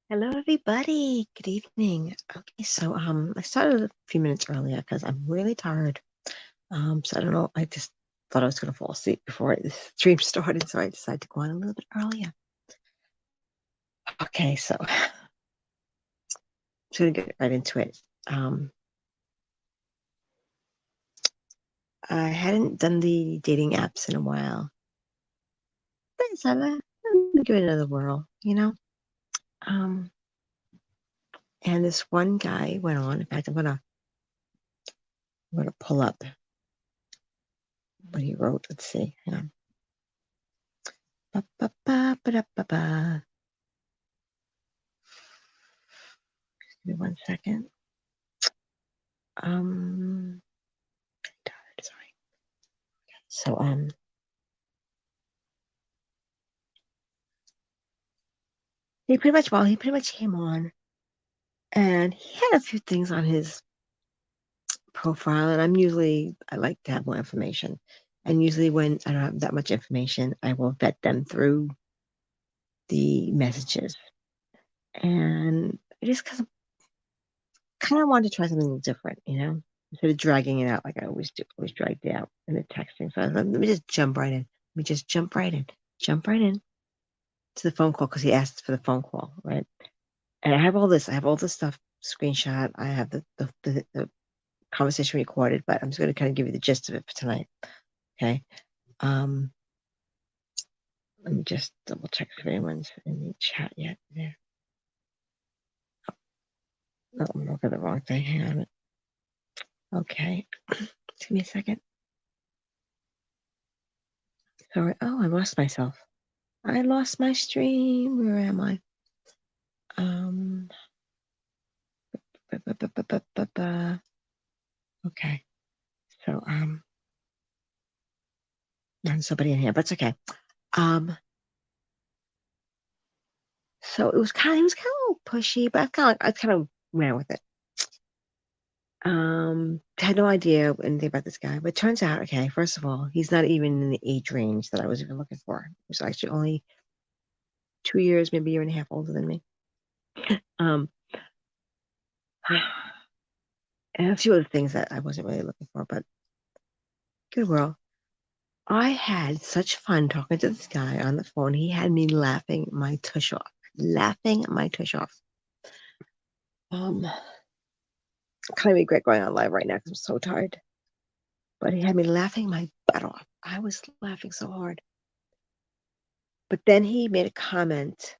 Hello, everybody. Good evening. Okay, so I started a few minutes earlier because I'm really tired. So I don't know. I just thought I was gonna fall asleep before the stream started, so I decided to go on a little bit earlier. Okay, so I'm just gonna get right into it. I hadn't done the dating apps in a while. I decided I'm gonna give it another whirl. Um, and this one guy went on. In fact, I'm gonna pull up what he wrote. Let's see. Hang on. Ba, ba, ba, ba, da, ba, ba. Give me 1 second. Sorry. So he pretty much came on, and he had a few things on his profile, and I like to have more information, and usually when I don't have that much information, I will vet them through the messages, and I just kind of wanted to try something different, instead of dragging it out like I always do, always dragged it out in the texting. So I was like, let me just jump right in. Let me just jump right in to the phone call because he asked for the phone call, right? And I have all this. I have all this stuff screenshot. I have the conversation recorded, but I'm just going to kind of give you the gist of it for tonight. Okay. Um, Let me just double check if anyone's in the chat yet. There. Oh, I'm looking at the wrong thing. Hang on. Okay. Just give me a second. Sorry. Oh, I lost myself. I lost my stream. Where am I? Ba, ba, ba, ba. Okay. So there's somebody in here, but it's okay. So it was he was kind of a little pushy, but I kind of ran with it. Had no idea anything about this guy, but it turns out, okay, first of all, he's not even in the age range that I was even looking for. He was actually only 2 years, maybe a year and a half older than me. Um, and a few other things that I wasn't really looking for, but good world. I had such fun talking to this guy on the phone. He had me laughing my tush off. Laughing my tush off. Kind of regret going on live right now because I'm so tired. But he had me laughing my butt off. I was laughing so hard. But then he made a comment.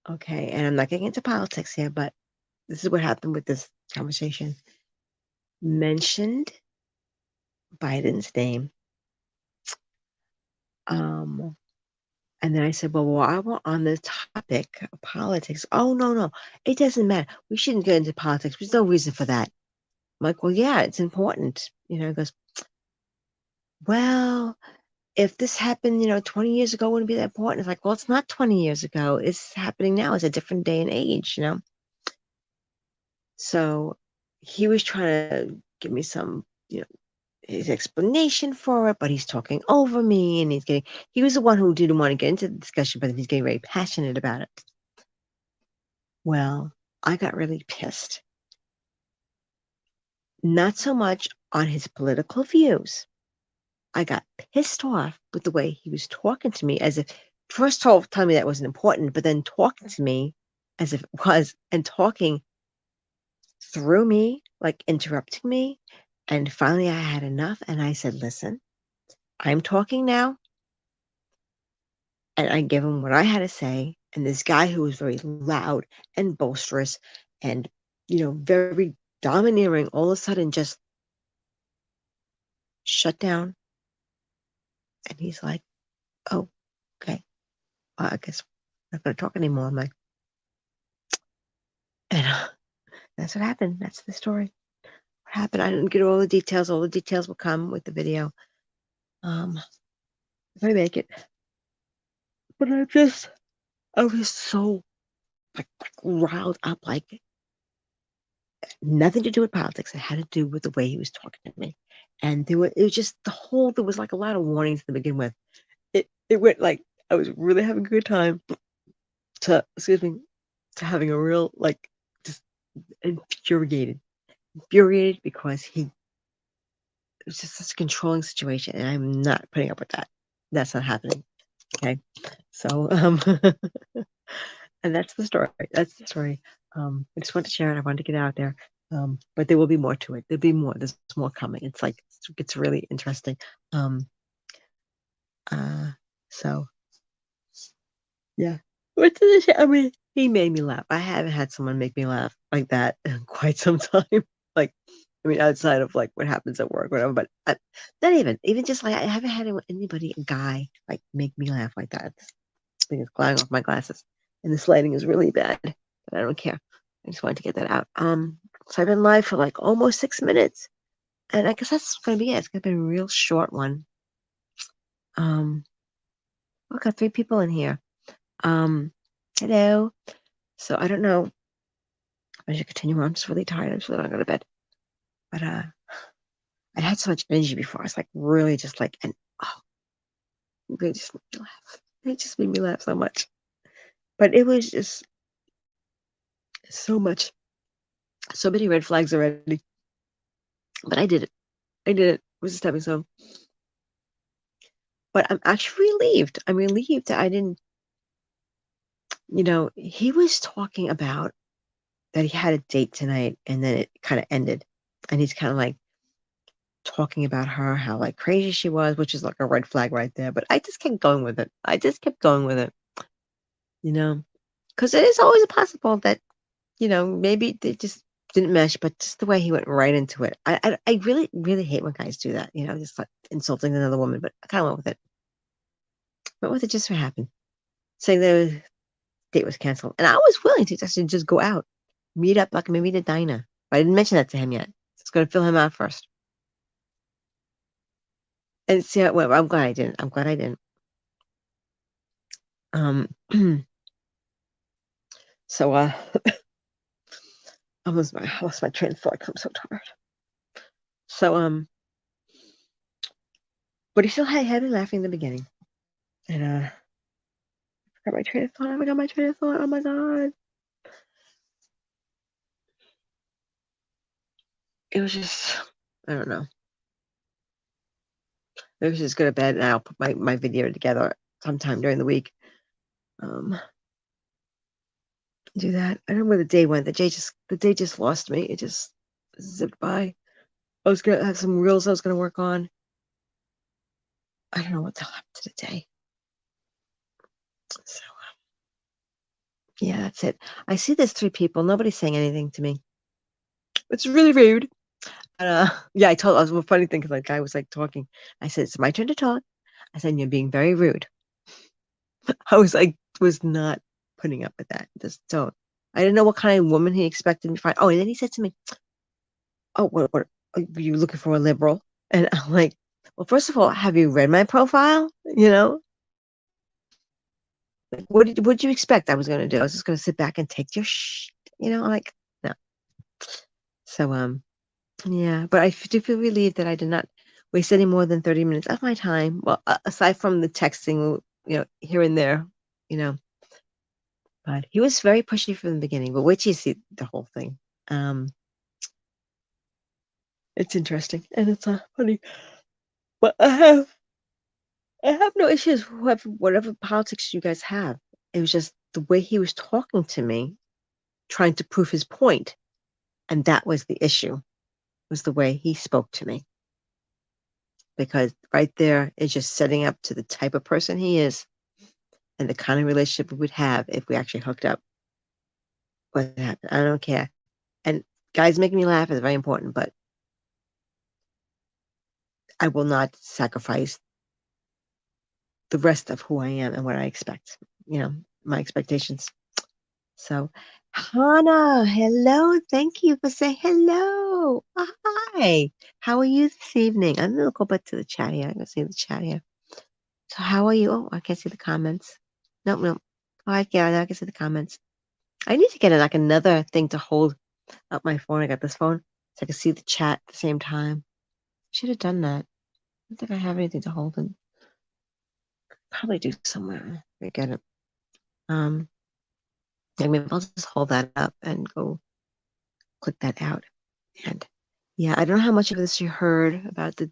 Okay, and I'm not getting into politics here, but this is what happened with this conversation. Mentioned Biden's name. And then I said, well, while we're on the topic of politics, oh, no, it doesn't matter. We shouldn't get into politics. There's no reason for that. I'm like, well, yeah, it's important. He goes, well, if this happened, 20 years ago, it wouldn't be that important. It's like, well, it's not 20 years ago. It's happening now. It's a different day and age. So he was trying to give me some, his explanation for it, but he's talking over me and he was the one who didn't want to get into the discussion, but he's getting very passionate about it. Well, I got really pissed. Not so much on his political views. I got pissed off with the way he was talking to me as if first telling me that wasn't important, but then talking to me as if it was and talking through me, like interrupting me. And finally I had enough and I said, listen, I'm talking now. And I gave him what I had to say. And this guy who was very loud and boisterous and, very domineering, all of a sudden just shut down. And he's like, oh, okay. I guess I'm not going to talk anymore. I'm like, and that's what happened. That's the story. What happened? I didn't get all the details. All the details will come with the video. If I make it. But I was so like riled up, like nothing to do with politics. It had to do with the way he was talking to me. And it was just there was like a lot of warnings to begin with. It went like I was really having a good time excuse me, having a real, like, just infuriated because it was just such a controlling situation, and I'm not putting up with that. That's not happening. Okay. So, and that's the story. That's the story. I just wanted to share it. I wanted to get it out there. But there will be more to it. There'll be more. There's more coming. It's like, it's really interesting. Um, so yeah. What's the I mean, he made me laugh. I haven't had someone make me laugh like that in quite some time. Like, I mean, outside of like what happens at work, whatever. But not even just like I haven't had anybody, a guy, like make me laugh like that. This thing is flying off my glasses, and this lighting is really bad. But I don't care. I just wanted to get that out. So I've been live for like almost 6 minutes, and I guess that's gonna be it. It's gonna be a real short one. Look, I got 3 people in here. Hello. So I don't know. I should continue on. I'm just really tired. I'm just really want to go to bed. But I had so much energy before. I was like really just like, and they just made me laugh. They just made me laugh so much. But it was just so much, so many red flags already. But I did it. I did it. It was a stepping stone. But I'm actually relieved. I'm relieved that I didn't, he was talking about that he had a date tonight and then it kind of ended. And he's kind of like talking about her, how like crazy she was, which is like a red flag right there. But I just kept going with it. I just kept going with it, because it is always possible that, maybe they just didn't mesh, but just the way he went right into it. I really, really hate when guys do that, just like insulting another woman, but I kind of went with it. Went with it just for happen. Saying the date was canceled. And I was willing to just go out, meet up, like maybe the diner. But I didn't mention that to him yet. It's going to fill him out first. And see how it went. I'm glad I didn't. I'm glad I didn't. So I lost my train of thought because I'm so tired. So but he still had me laughing in the beginning. And I forgot my train of thought. Oh my god, my train of thought. Oh my god. It was just, I don't know. Maybe we should just go to bed and I'll put my video together sometime during the week. Do that. I don't know where the day went. The day just lost me. It just zipped by. I was gonna have some reels I was gonna work on. I don't know what the hell happened to the day. So yeah, that's it. I see there's 3 people. Nobody's saying anything to me. It's really rude. Yeah, I was a funny thing because the guy was like talking. I said, "It's my turn to talk." I said, "You're being very rude." I was not putting up with that. Just don't. I didn't know what kind of woman he expected me to find. Oh, and then he said to me, "Oh, what are you looking for, a liberal?" And I'm like, "Well, first of all, have you read my profile? Like, what did you expect I was going to do? I was just going to sit back and take your I'm like, no." So yeah, but I do feel relieved that I did not waste any more than 30 minutes of my time. Well, aside from the texting, here and there, you know. But he was very pushy from the beginning. But wait till you see the whole thing. Um, it's interesting and it's funny. But I have no issues with whatever politics you guys have. It was just the way he was talking to me, trying to prove his point, and that was the issue. Was the way he spoke to me, because right there is just setting up to the type of person he is and the kind of relationship we would have if we actually hooked up. What happened? I don't care. And guys making me laugh is very important, but I will not sacrifice the rest of who I am and what I expect, my expectations. So, Hannah, hello. Thank you for saying hello. Hi. How are you this evening? I'm going to go back to the chat here. I'm going to see the chat here. So, how are you? Oh, I can't see the comments. Nope, nope. Oh, I can see the comments. I need to get like another thing to hold up my phone. I got this phone so I can see the chat at the same time. Should have done that. I don't think I have anything to hold it. Probably do somewhere. I get it. Like maybe I'll just hold that up and go click that out. And yeah, I don't know how much of this you heard about the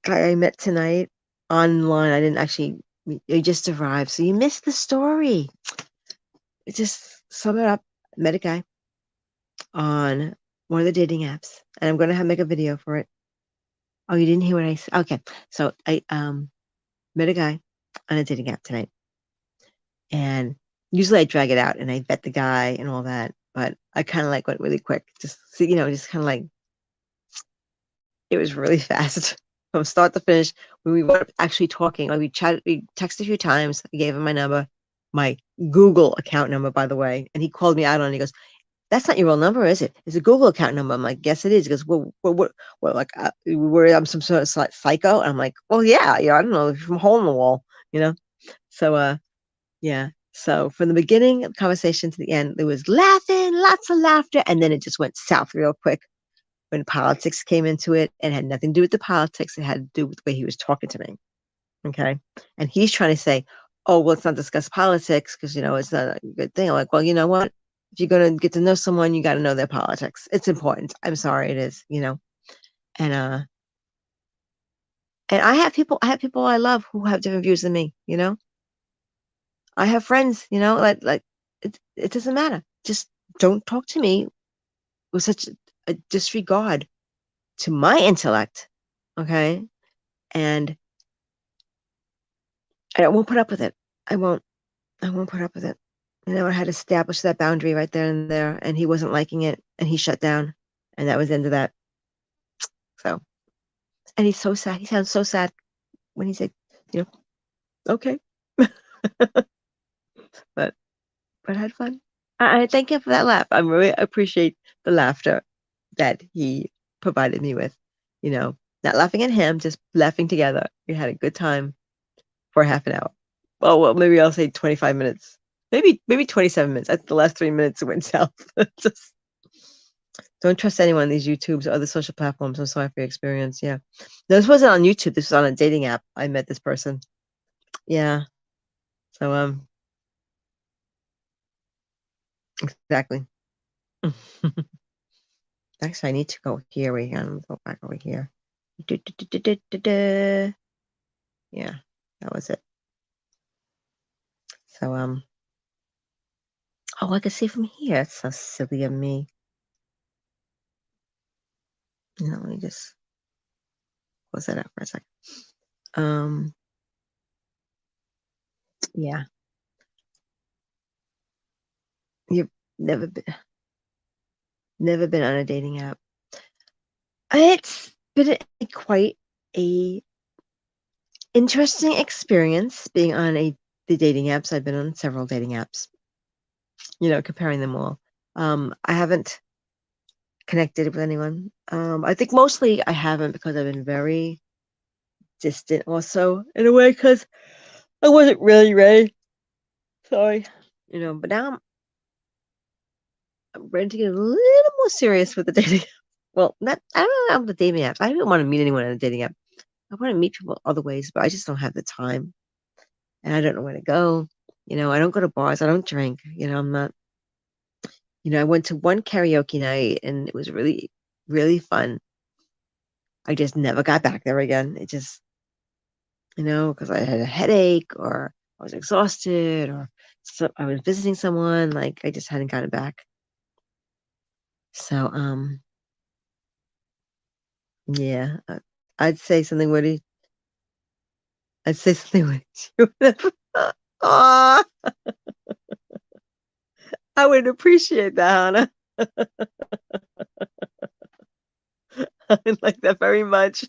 guy I met tonight online. I didn't actually, he just arrived. So you missed the story. It just sum it up. Met a guy on one of the dating apps, and I'm going to make a video for it. Oh, you didn't hear what I said? Okay. So I met a guy on a dating app tonight. And usually I drag it out and I vet the guy and all that, but I kind of like went really quick. Just just kind of like it was really fast from start to finish. When we were actually talking, like we texted a few times. I gave him my number, my Google account number, by the way, and he called me out on it. He goes, "That's not your real number, is it? It's a Google account number." I'm like, "Yes, it is." He goes, "Well, like, I'm some sort of psycho?" And I'm like, "Well, yeah, I don't know, from hole in the wall, you know." So, yeah. So from the beginning of the conversation to the end, there was laughing, lots of laughter, and then it just went south real quick when politics came into it. It had nothing to do with the politics. It had to do with the way he was talking to me. Okay. And he's trying to say, oh, well, let's not discuss politics because, it's not a good thing. I'm like, well, you know what? If you're going to get to know someone, you got to know their politics. It's important. I'm sorry, it is. And and I have people I love who have different views than me. I have friends, like it doesn't matter. Just don't talk to me with such a disregard to my intellect. Okay. And I won't put up with it. I won't. I won't put up with it. I had to establish that boundary right there and there, and he wasn't liking it, and he shut down, and that was the end of that. So, and he's so sad. He sounds so sad when he said, okay, but I had fun. I thank him for that laugh. I really appreciate the laughter that he provided me with. Not laughing at him, just laughing together. We had a good time for half an hour. Well, maybe I'll say 25 minutes. Maybe 27 minutes. At the last 3 minutes, it went south. Just don't trust anyone on these YouTubes or other social platforms. I'm sorry for your experience. Yeah. No, this wasn't on YouTube. This was on a dating app. I met this person. Yeah. So, exactly. Actually, I need to go here. Wait, I'm gonna go back over here. Yeah, that was it. So, oh, I can see from here. It's so silly of me. Let me just close that out for a second. Yeah, you've never been on a dating app. It's been quite a interesting experience being on the dating apps. I've been on several dating apps. Comparing them all. I haven't connected with anyone. I think mostly I haven't because I've been very distant also in a way because I wasn't really ready. Sorry. But now I'm ready to get a little more serious with the dating. Well, not I don't know about the dating apps. I don't want to meet anyone on a dating app. I want to meet people other ways, but I just don't have the time. And I don't know where to go. I don't go to bars. I don't drink. I'm not, I went to one karaoke night and it was really, really fun. I just never got back there again. It just, because I had a headache or I was exhausted or I was visiting someone. Like I just hadn't gotten back. So, yeah, I'd say something, Woody. I'd say something, Woody. Aw, I would appreciate that, Hannah. I like that very much.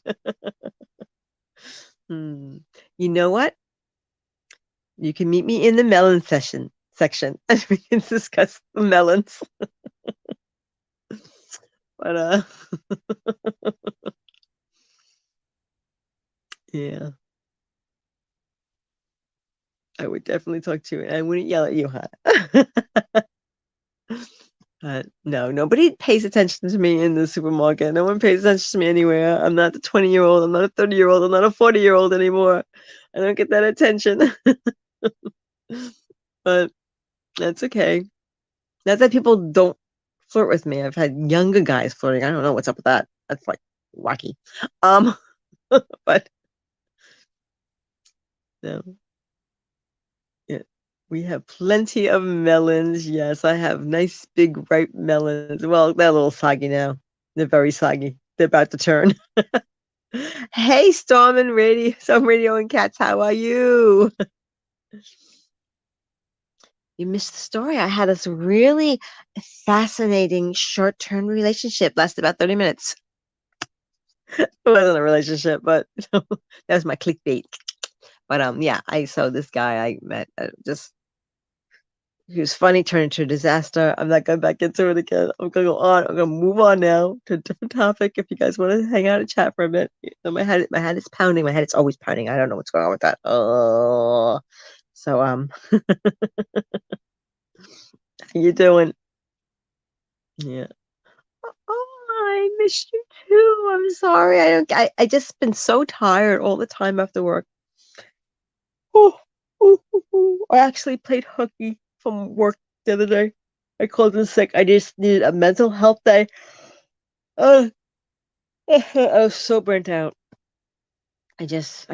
Hmm. You know what? You can meet me in the melon section and we can discuss the melons. But yeah, I would definitely talk to you and I wouldn't yell at you, huh? No, nobody pays attention to me in the supermarket. No one pays attention to me anywhere. I'm not the 20-year-old. I'm not a 30-year-old. I'm not a 40-year-old anymore. I don't get that attention. But That's okay. Not that people don't flirt with me. I've had younger guys flirting. I don't know what's up with that. That's like wacky. Um, but no, yeah, we have plenty of melons. Yes, I have nice big ripe melons. Well, they're a little soggy now. They're very soggy. They're about to turn. Hey, Storm Radio and Cats, how are you? You missed the story. I had this really fascinating short-term relationship. Lasted about 30 minutes. It wasn't a relationship, but that was my clickbait. But yeah, I saw this guy I met. Just he was funny, turned into a disaster. I'm not going back into it again. I'm gonna go on. I'm gonna move on now to a different topic. If you guys want to hang out and chat for a bit, my head is pounding. My head is always pounding. I don't know what's going on with that. Oh, so how you doing? Yeah. Oh, I missed you too. I'm sorry. I just been so tired all the time after work. Oh, I actually played hooky from work the other day. I called in sick. I just needed a mental health day. Uh, I was so burnt out. I just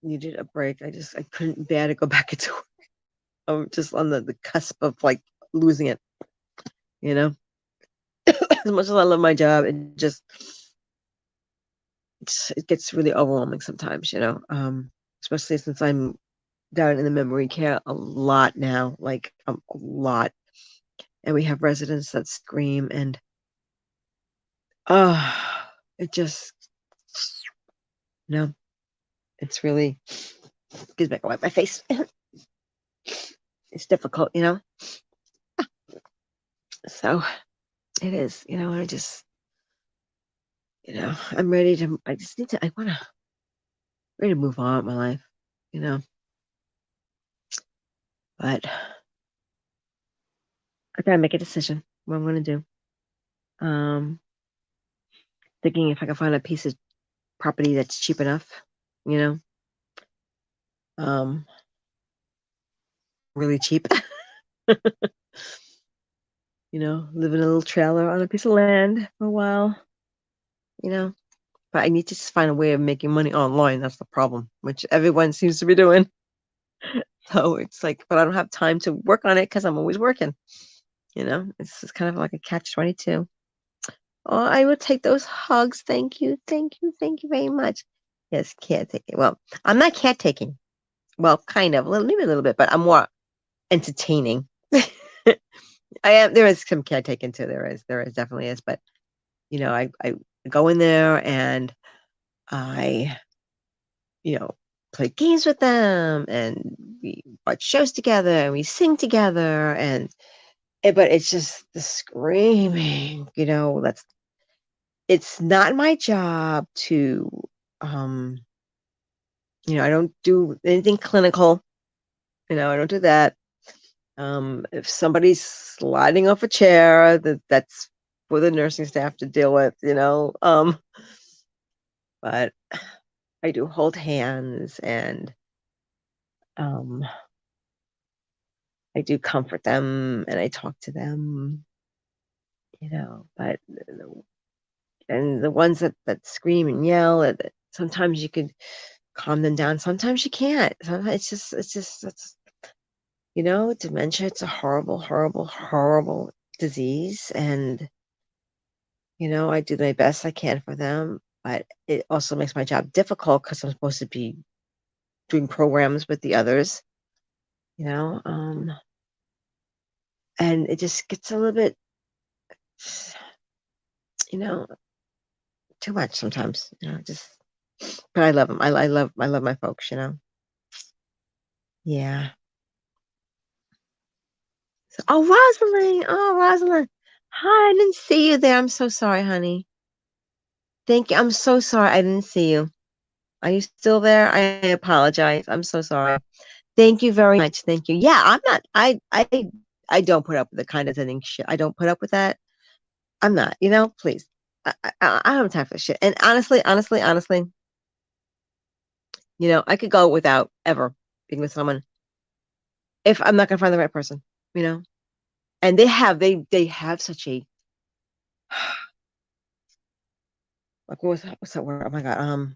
needed a break. I couldn't bear to go back into work. I'm just on the cusp of like losing it, you know? As much as I love my job, it gets really overwhelming sometimes, you know? Especially since I'm down in the memory care a lot now, like a lot. And we have residents that scream and uh it just no, it's really gives me a wipe my face. It's difficult, you know. So it is, you know. I'm ready to. I just need to. I want to ready to move on with my life, you know. But I gotta make a decision what I'm gonna do. Um, Thinking if I can find a piece of property that's cheap enough, you know, um, really cheap. You know, live in a little trailer on a piece of land for a while, you know. But I need to just find a way of making money online. That's the problem, which everyone seems to be doing. So it's like, but I don't have time to work on it because I'm always working. You know, it's just kind of like a catch 22. Oh, I will take those hugs. Thank you. Thank you. Thank you very much. Yes, caretaking. Well, I'm not caretaking. Well, kind of, a little, maybe a little bit, but I'm more entertaining. I am. There is some caretaking too. There is definitely is. But you know, I go in there and I, you know, play games with them and we watch shows together and we sing together but it's just the screaming, you know, it's not my job to um you know, I don't do anything clinical, you know, I don't do that. If somebody's sliding off a chair, that's for the nursing staff to deal with, you know. But I do hold hands and um I do comfort them and I talk to them, you know, but and the ones that scream and yell, sometimes you could calm them down, sometimes you can't. Sometimes it's you know, dementia, it's a horrible, horrible, horrible disease. And, you know, I do my best I can for them, but it also makes my job difficult because I'm supposed to be doing programs with the others, you know, and it just gets a little bit, you know, too much sometimes, you know, just, but I love them. I love my folks, you know. Yeah. So, oh, Rosalind. Oh, Rosalind. Hi, I didn't see you there. I'm so sorry, honey. Thank you. I'm so sorry I didn't see you. Are you still there? I apologize. I'm so sorry. Thank you very much. Thank you. Yeah, I'm not. I don't put up with the condescending shit. I don't put up with that. I'm not. You know, please. I don't have time for shit. And honestly, you know, I could go without ever being with someone if I'm not gonna find the right person. you know, and they have such a like what's that word? Oh my God.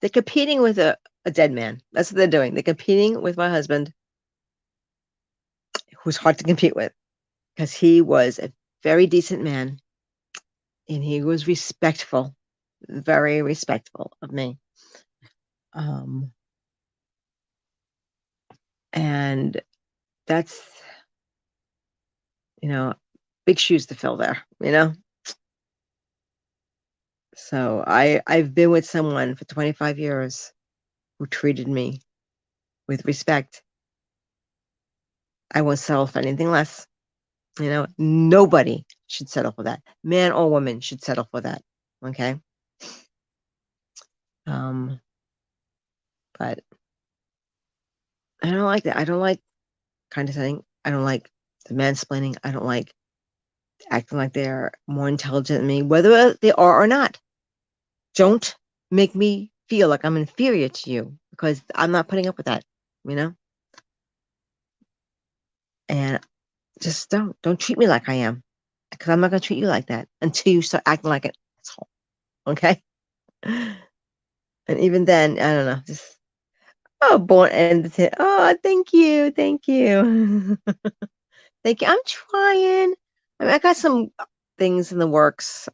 They're competing with a dead man. That's what they're doing. They're competing with my husband, who's hard to compete with because he was a very decent man and he was respectful, very respectful of me. Um, and that's, you know, big shoes to fill there, you know? So I've been with someone for 25 years who treated me with respect. I won't settle for anything less. You know, nobody should settle for that. Man or woman should settle for that. Okay. Um, but I don't like that. I don't like condescending. I don't like the mansplaining. I don't like acting like they're more intelligent than me, whether they are or not. Don't make me feel like I'm inferior to you because I'm not putting up with that, you know? And just don't treat me like I am because I'm not going to treat you like that until you start acting like an asshole. Okay. And even then, I don't know. Just oh, born and oh, thank you, thank you, thank you. I'm trying. I mean, I got some things in the works.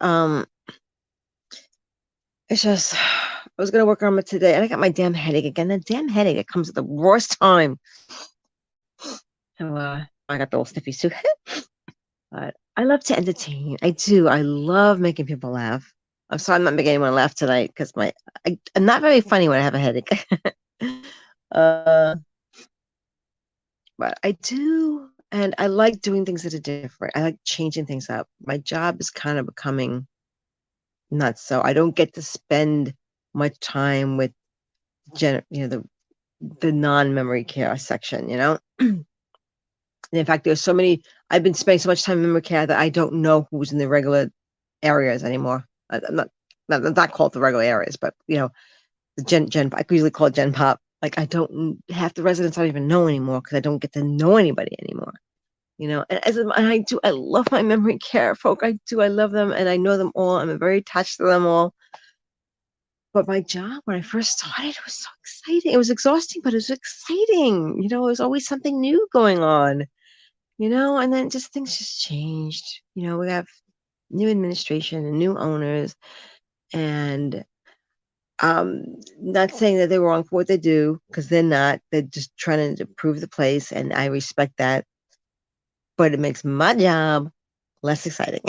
It's just I was gonna work on it today, and I got my damn headache again. The damn headache it comes at the worst time. So I got the little sniffy too. But I love to entertain. I do. I love making people laugh. I'm sorry I'm not making anyone laugh tonight because I'm not very funny when I have a headache. uh, but I do, and I like doing things that are different. I like changing things up. My job is kind of becoming nuts, so I don't get to spend much time with the non-memory care section. And in fact, there's so many. I've been spending so much time in memory care that I don't know who's in the regular areas anymore. I'm not called the regular areas, but the gen. I usually call it Gen Pop. Like I don't half the residents I don't even know anymore because I don't get to know anybody anymore. And I do. I love my memory care folk. I do. I love them, and I know them all. I'm very attached to them all. But my job, when I first started, it was so exciting. It was exhausting, but it was exciting. There was always something new going on. And then just things just changed. We have new administration and new owners, and not saying that they're wrong for what they do because they're not. They're just trying to improve the place, and I respect that. But it makes my job less exciting.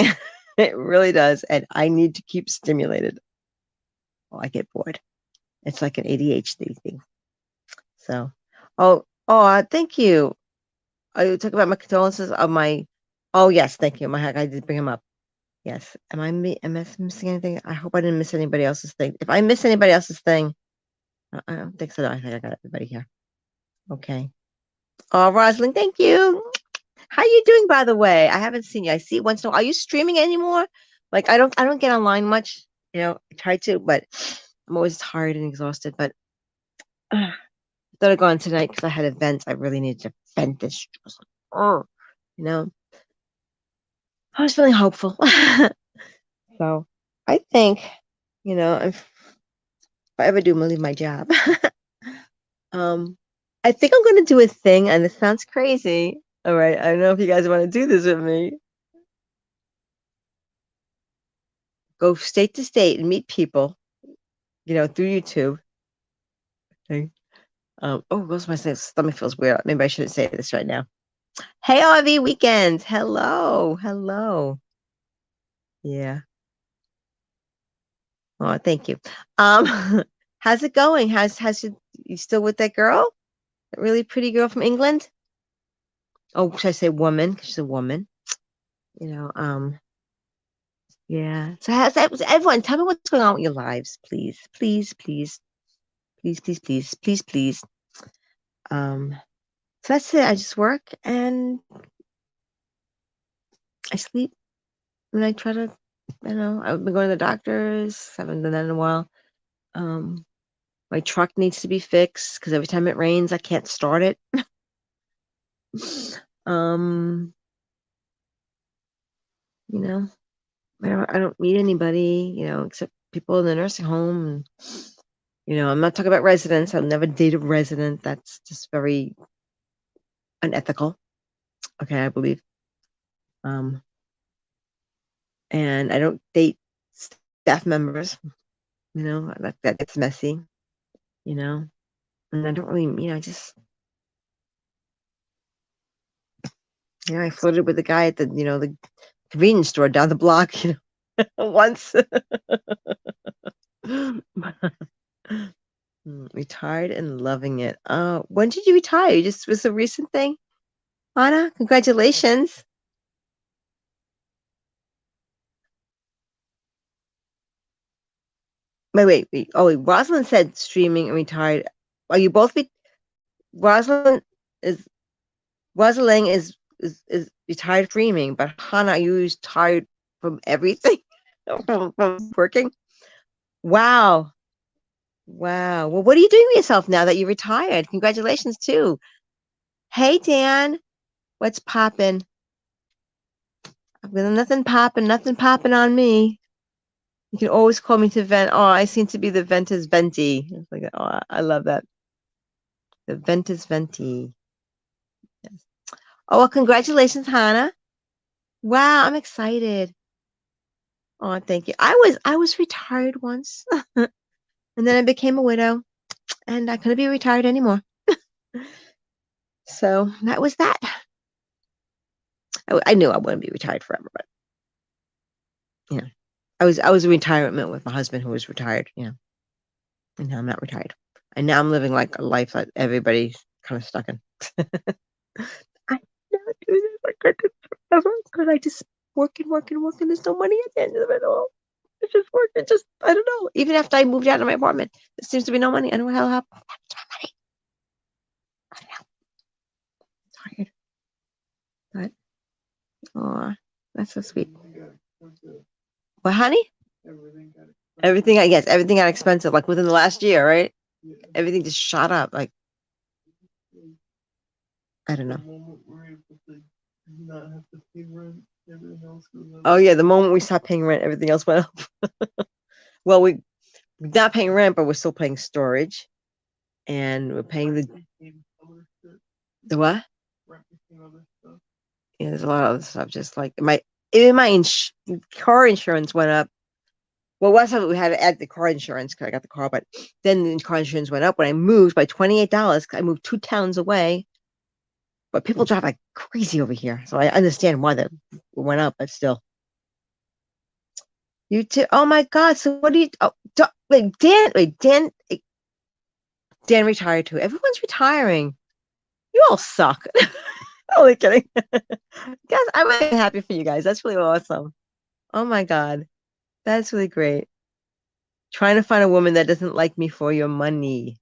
It really does. And I need to keep stimulated or I get bored. It's like an ADHD thing. So, thank you. You talk about my condolences of my, oh, yes, thank you. I did bring him up. Yes. Am I missing anything? I hope I didn't miss anybody else's thing. If I miss anybody else's thing, I don't think so. I think I got everybody here. Okay. Oh, Rosalind, thank you. How you doing, by the way? I haven't seen you. I see once in a while. Are you streaming anymore? Like I don't get online much. I try to, but I'm always tired and exhausted. But I thought I'd go on tonight because I had events. I really needed to vent this. I was like, oh, you know, I was feeling hopeful. So I think, if I ever do, I'm gonna leave my job. um, I think I'm gonna do a thing, and this sounds crazy. All right, I don't know if you guys want to do this with me. Go state to state and meet people, through YouTube. Okay. What's my stomach feels weird. Maybe I shouldn't say this right now. Hey, RV Weekend. Hello, hello. Yeah. Oh, thank you. Um, how's it going? You still with that girl? That really pretty girl from England? Oh, should I say woman? 'Cause she's a woman. You know. Yeah. So everyone? Tell me what's going on with your lives, please, please, please, please, please, please, please, please. Um. So that's it. I just work and I sleep and I try to. I've been going to the doctors. Haven't done that in a while. Um. My truck needs to be fixed because every time it rains, I can't start it. um, you know, I don't meet anybody, except people in the nursing home. I'm not talking about residents. I'll never date a resident. That's just very unethical. Okay, I believe. Um, and I don't date staff members. That gets messy. And I don't really, I flirted with the guy at the convenience store down the block, once. Retired and loving it. When did you retire? You just was a recent thing, Anna. Congratulations. Wait. Oh, wait. Rosalind said streaming and retired. Are you both? Rosalind is Rosalind is retired streaming, but Hannah, you retired from everything, from working. Wow. Wow. Well, what are you doing with yourself now that you retired? Congratulations too. Hey Dan, what's popping? Nothing popping on me. You can always call me to vent. Oh, I seem to be the ventus venti. It's like, oh, I love that. The ventus venti. Yes. Oh, well, congratulations, Hannah. Wow, I'm excited. Oh, thank you. I was retired once, and then I became a widow, and I couldn't be retired anymore. So that was that. I knew I wouldn't be retired forever, but I was in retirement with my husband who was retired, and now I'm not retired. And now I'm living like a life that everybody's kind of stuck in. I never do this. I could forever because I just working. There's no money at the end of it all. It's just work. It just I don't know. Even after I moved out of my apartment, there seems to be no money. I don't know how happened to my money. I don't know. I'm tired. But that's so sweet. What, honey? Everything, I guess, everything got expensive, like within the last year, right? Everything just shot up. Like, I don't know. Oh yeah, the moment we stopped paying rent, everything else went up. Well, we're not paying rent, but we're still paying storage, and we're paying the what? Yeah, there's a lot of other stuff. Just like my car insurance went up. Well, last time we had to add the car insurance because I got the car, but then the car insurance went up when I moved by $28. I moved 2 towns away, but people drive like crazy over here, so I understand why that went up, but still. You too. Oh my God! So what do you? Oh, Dan retired too. Everyone's retiring. You all suck. Only kidding. Guys, I'm really happy for you guys. That's really awesome. Oh my God, that's really great. Trying to find a woman that doesn't like me for your money.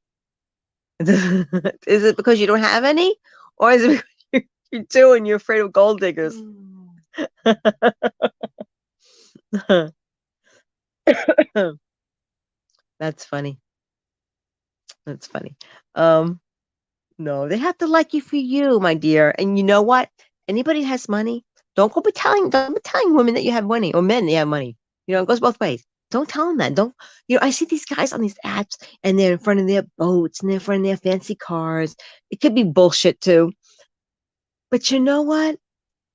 Is it because you don't have any, or is it because you do and you're afraid of gold diggers? That's funny. That's funny. Um, no, they have to like you for you, my dear. And you know what? Anybody has money, don't be telling women that you have money or men that you have money. It goes both ways. Don't tell them that. Don't, I see these guys on these apps and they're in front of their boats and they're in front of their fancy cars. It could be bullshit too. But you know what?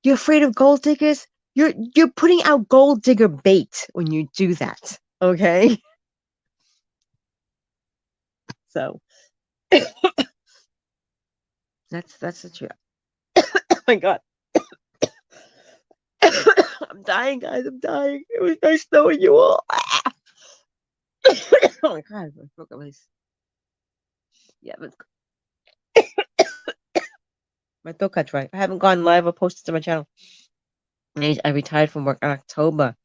You're afraid of gold diggers? You're putting out gold digger bait when you do that. Okay? So that's the truth. Oh my God. I'm dying, guys. I'm dying. It was nice knowing you all. Oh my God, I broke my voice. Yeah, but my throat got dry. I haven't gone live or posted to my channel. I retired from work in October.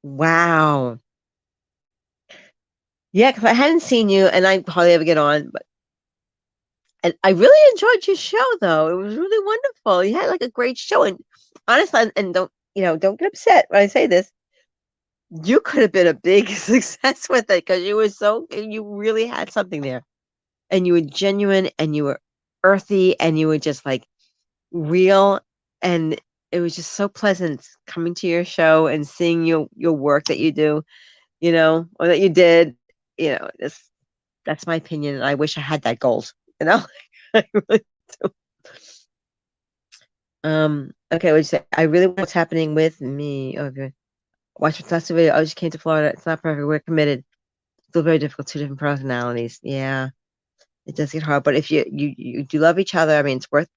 Wow. Yeah, because I hadn't seen you, and I hardly ever get on. But and I really enjoyed your show, though. It was really wonderful. You had like a great show, and honestly, and don't get upset when I say this. you could have been a big success with it because you really had something there, and you were genuine, and you were earthy, and you were just like real, and it was just so pleasant coming to your show and seeing your work that you do, or that you did, that's my opinion, and I wish I had that gold, you know. I really do. Okay, what you say? I really want what's happening with me. Okay. Watch what's last video. I just came to Florida. It's not perfect. We're committed. Still very difficult. Two different personalities. Yeah, it does get hard. But if you do love each other, I mean, it's worth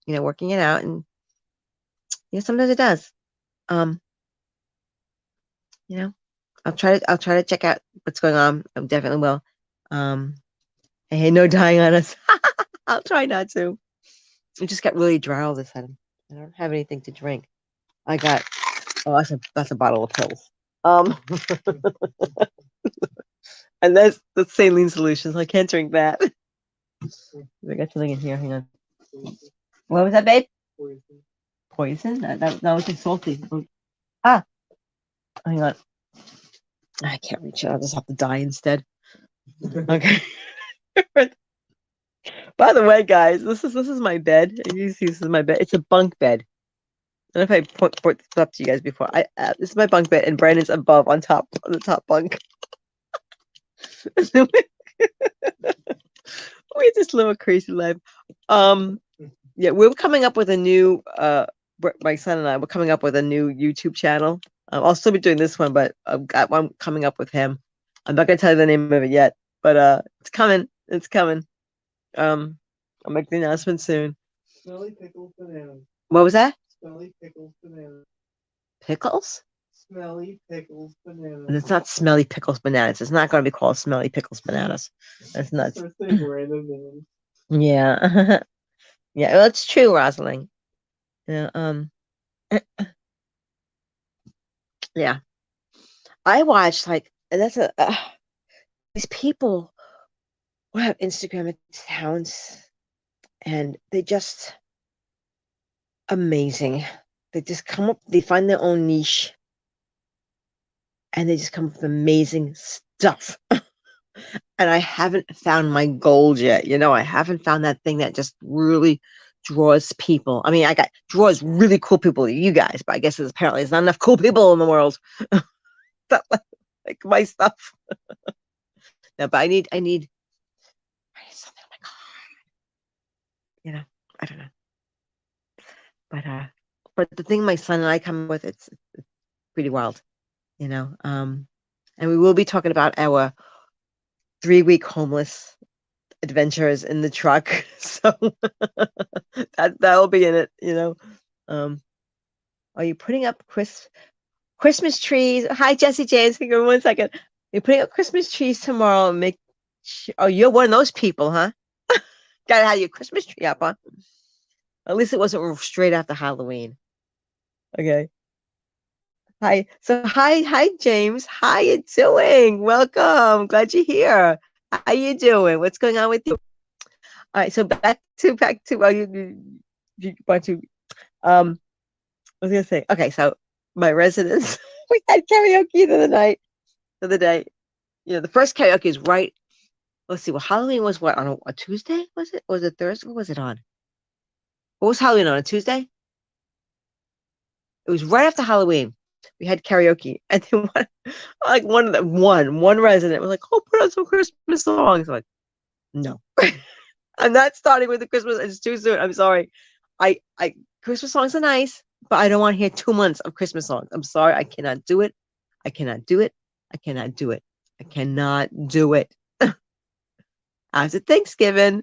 working it out. And sometimes it does. Um, you know, I'll try to check out what's going on. I definitely will. Um, hey, no dying on us. I'll try not to. It just got really dry all of a sudden. I don't have anything to drink. I got that's a bottle of pills. Um, and that's saline solutions. I can't drink that. I got something in here. Hang on. What was that, babe? Poison? That was like salty. Ah, hang on. I can't reach it. I'll just have to die instead. Okay. By the way, guys, this is my bed. You see, this is my bed. It's a bunk bed. I don't know if I put this up to you guys before. This is my bunk bed, and Brandon's above on the top bunk. We just live a crazy life. Yeah, we're coming up with a new. My son and I we're coming up with a new YouTube channel. I'll still be doing this one, but I'm coming up with him. I'm not gonna tell you the name of it yet, but it's coming. It's coming. I'll make the announcement soon. Smelly pickles bananas. What was that? Smelly pickles bananas. Pickles? Smelly pickles bananas. It's not smelly pickles bananas. It's not going to be called smelly pickles bananas. That's nuts. Random names. Yeah. Yeah, well, it's true, Rosalind. Yeah, yeah. I watched and that's these people who have Instagram accounts, and they just amazing. They just come up, they find their own niche, and they just come up with amazing stuff. And I haven't found my gold yet. I haven't found that thing that just really draws people. I mean, draws really cool people, you guys, but I guess apparently there's not enough cool people in the world. Like my stuff. No, but I need something. Oh my God. I don't know. But the thing my son and I come with, it's pretty wild, and we will be talking about our 3-week homeless adventures in the truck. So that'll be in it. Are you putting up Christmas trees? Hi, Jesse James. Hang on 1 second. You're putting up Christmas trees tomorrow and you're one of those people, huh? Gotta have your Christmas tree up, huh? At least it wasn't straight after Halloween. Okay. Hi. So hi, James. How you doing? Welcome. Glad you're here. How you doing? What's going on with you? All right. So back to well, you want to I was gonna say, okay, so my residence, we had karaoke the other day. The first karaoke is right. Let's see. Well, Halloween was what, on a Tuesday? Was it? Was it Thursday? What was it on? What was Halloween on a Tuesday? It was right after Halloween. We had karaoke, and then one resident was like, "Oh, put on some Christmas songs." I'm like, no, I'm not starting with the Christmas. It's too soon. I'm sorry. I Christmas songs are nice, but I don't want to hear 2 months of Christmas songs. I'm sorry. I cannot do it. I cannot do it. I cannot do it. I cannot do it. After Thanksgiving,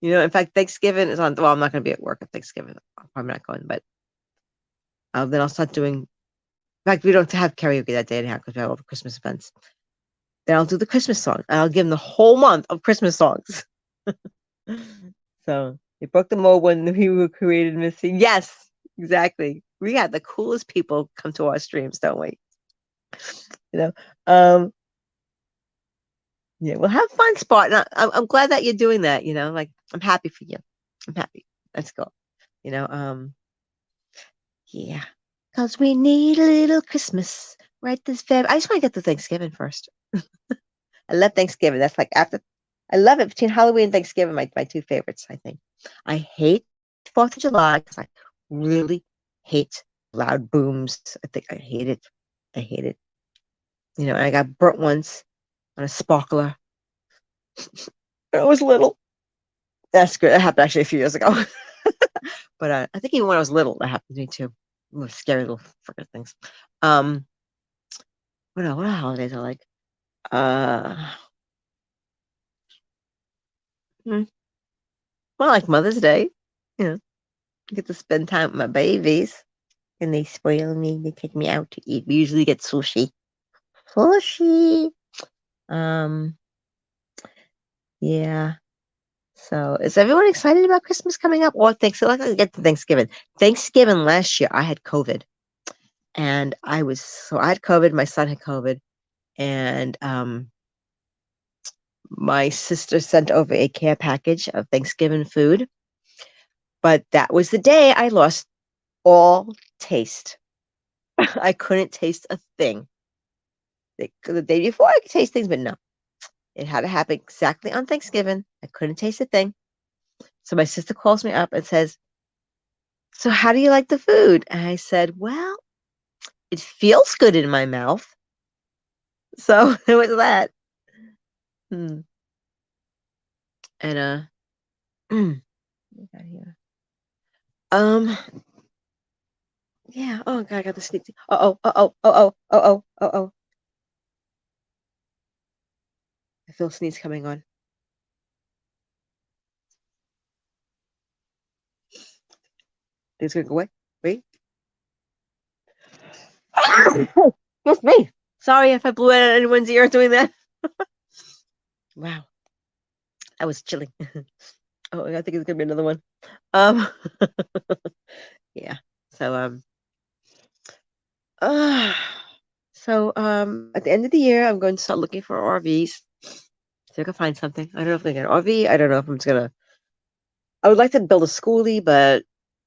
in fact, Thanksgiving is on. Well, I'm not going to be at work at Thanksgiving. I'm probably not going, but then I'll start doing. In fact, we don't have karaoke that day anyhow because we have all the Christmas events. Then I'll do the Christmas song, and I'll give them the whole month of Christmas songs. So they broke the mold when we created Missy. Yes, exactly. We had the coolest people come to our streams, don't we? Yeah, well, have fun, Spartan. I'm glad that you're doing that. Like, I'm happy for you. I'm happy. Let's go. Yeah, because we need a little Christmas. right this Feb. I just want to get to Thanksgiving first. I love Thanksgiving. That's like after. I love it between Halloween and Thanksgiving. My two favorites. I think. I hate Fourth of July because I really hate loud booms. I think I hate it. I hate it. You know, and I got burnt once on a sparkler. When I was little. That's good. That happened actually a few years ago. But I think even when I was little, that happened to me too. Ooh, scary little freaking things. Um, what are holidays I like? Uh, hmm, well, I like Mother's Day. You know, I get to spend time with my babies, and they spoil me. They take me out to eat. We usually get sushi. Sushi. Um, yeah. So, is everyone excited about Christmas coming up? Or Thanksgiving? Let's get to Thanksgiving. Thanksgiving last year, I had COVID, and I had COVID. My son had COVID, and my sister sent over a care package of Thanksgiving food, but that was the day I lost all taste. I couldn't taste a thing. The day before I could taste things, but no, it had to happen exactly on Thanksgiving. I couldn't taste a thing. So my sister calls me up and says, "So how do you like the food?" And I said, "Well, it feels good in my mouth." So it was that. Hmm. And what we got here? Um, yeah. Oh God, I got the sneak. Oh, oh, oh, oh, oh, oh, oh, oh, oh. I feel a sneeze coming on. It's gonna go away. Wait. Just me. Sorry if I blew out anyone's ear doing that. Wow, that was chilling. Oh, I think it's gonna be another one. Um, yeah. So uh, at the end of the year, I'm going to start looking for RVs. So I can find something. I don't know if I get an RV. I don't know if I'm just gonna. I would like to build a schoolie, but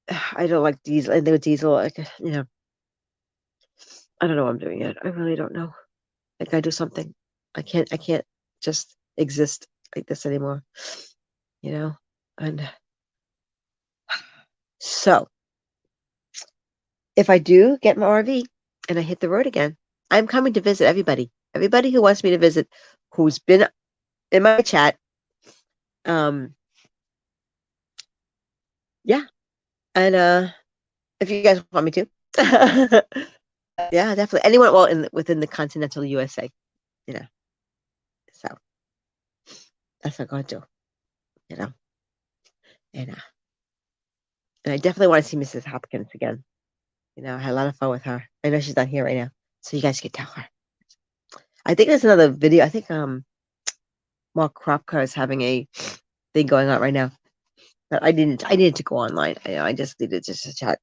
I don't like diesel. And with diesel, like I don't know what I'm doing yet. I really don't know. Like I do something. I can't just exist like this anymore. You know? And so if I do get my RV and I hit the road again, I'm coming to visit everybody. Everybody who wants me to visit, who's been in my chat. Um, yeah. And if you guys want me to. Yeah, definitely. Anyone well within the continental USA, you know. So that's what I'm going to do, you know. And I definitely want to see Mrs. Hopkins again. You know, I had a lot of fun with her. I know she's not here right now, so you guys can tell her. I think there's another video. I think Mark Kropka is having a thing going on right now. But I needed to go online. I just needed just to chat.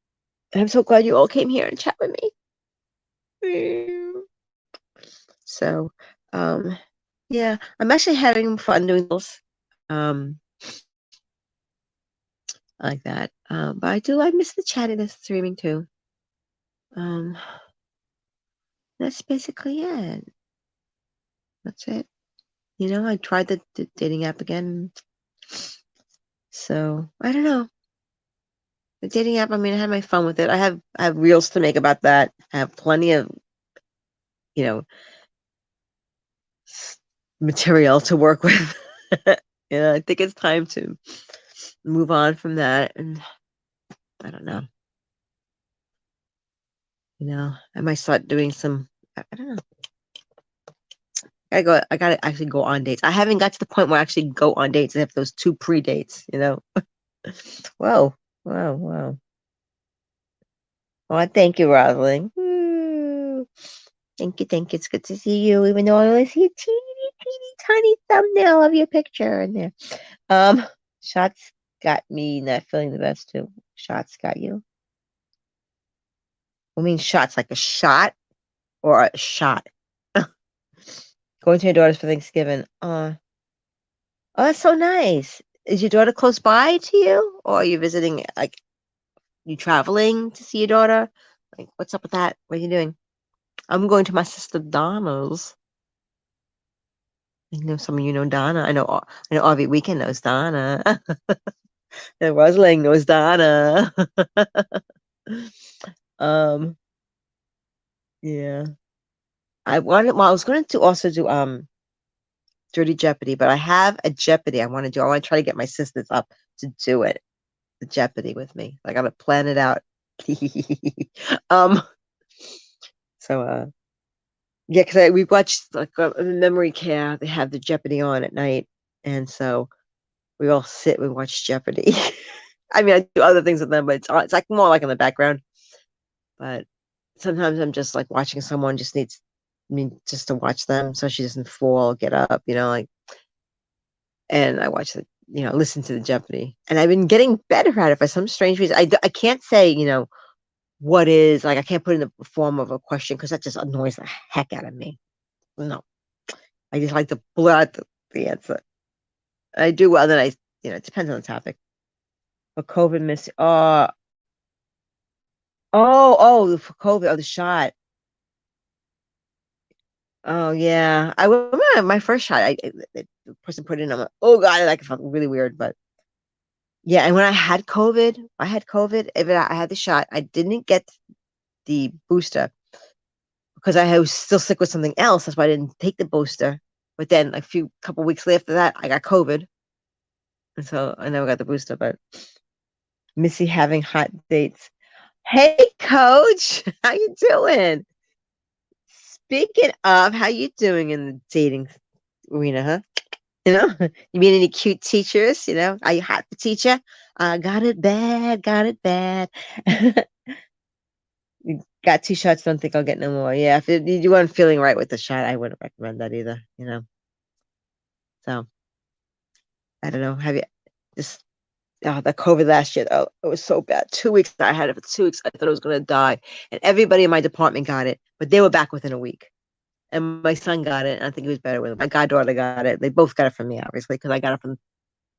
And I'm so glad you all came here and chat with me. So, um, yeah, I'm actually having fun doing this. Um, like that. But I miss the chatting and streaming too. Um, that's basically it. That's it. You know, I tried the dating app again. So I don't know. The dating app, I mean, I had my fun with it. I have reels to make about that. I have plenty of, you know, material to work with. Yeah, I think it's time to move on from that. And I don't know. You know, I might start doing some. I don't know. I gotta actually go on dates. I haven't got to the point where I actually go on dates. I have those two pre-dates, you know. Whoa, whoa, whoa. Oh, thank you, Rosalind. Woo. Thank you, thank you. It's good to see you, even though I only see a teeny, teeny, tiny thumbnail of your picture in there. Um, Shots got me not feeling the best too. Shots got you. I mean, shots like a shot or a shot. Going to your daughter's for Thanksgiving. Oh, that's so nice. Is your daughter close by to you, or are you visiting? Like, you traveling to see your daughter? Like, what's up with that? What are you doing? I'm going to my sister Donna's. I know some of you know Donna. I know Avi Weekend knows Donna. And Rosling knows Donna. um, yeah. I was going to also do Dirty Jeopardy, but I have a Jeopardy I want to do. I want to try to get my sisters up to do it, the Jeopardy with me. I gotta plan it out. um, so yeah, because we watched like memory care. They have the Jeopardy on at night, and so we all sit and watch Jeopardy. I mean, I do other things with them, but it's like more like in the background. But sometimes I'm just like watching someone just needs me just to watch them so she doesn't fall, get up, like. And I watch listen to the Jeopardy, and I've been getting better at it for some strange reason. I can't say what is like I can't put it in the form of a question because that just annoys the heck out of me. No, I just like to blurt out the answer. I do well, then it depends on the topic. For COVID, miss. For COVID, the shot. Oh yeah, I remember my first shot. The person put it in. I'm like, oh god, like it felt really weird, but yeah. And when I had COVID, if I had the shot, I didn't get the booster because I was still sick with something else. That's why I didn't take the booster. But then a couple weeks after that, I got COVID, and so I never got the booster. But Missy having hot dates. Hey, Coach, how you doing? Speaking of, how you doing in the dating arena, huh? You meet any cute teachers? Are you hot for teacher? Got it bad, got it bad. Got 2 shots, don't think I'll get no more. Yeah, if you weren't feeling right with the shot, I wouldn't recommend that either. So I don't know. Have you just the COVID last year? Oh, it was so bad. 2 weeks I had it for 2 weeks. I thought I was gonna die. And everybody in my department got it, but they were back within a week. And my son got it, and I think he was better with it. My goddaughter got it. They both got it from me, obviously, because I got it from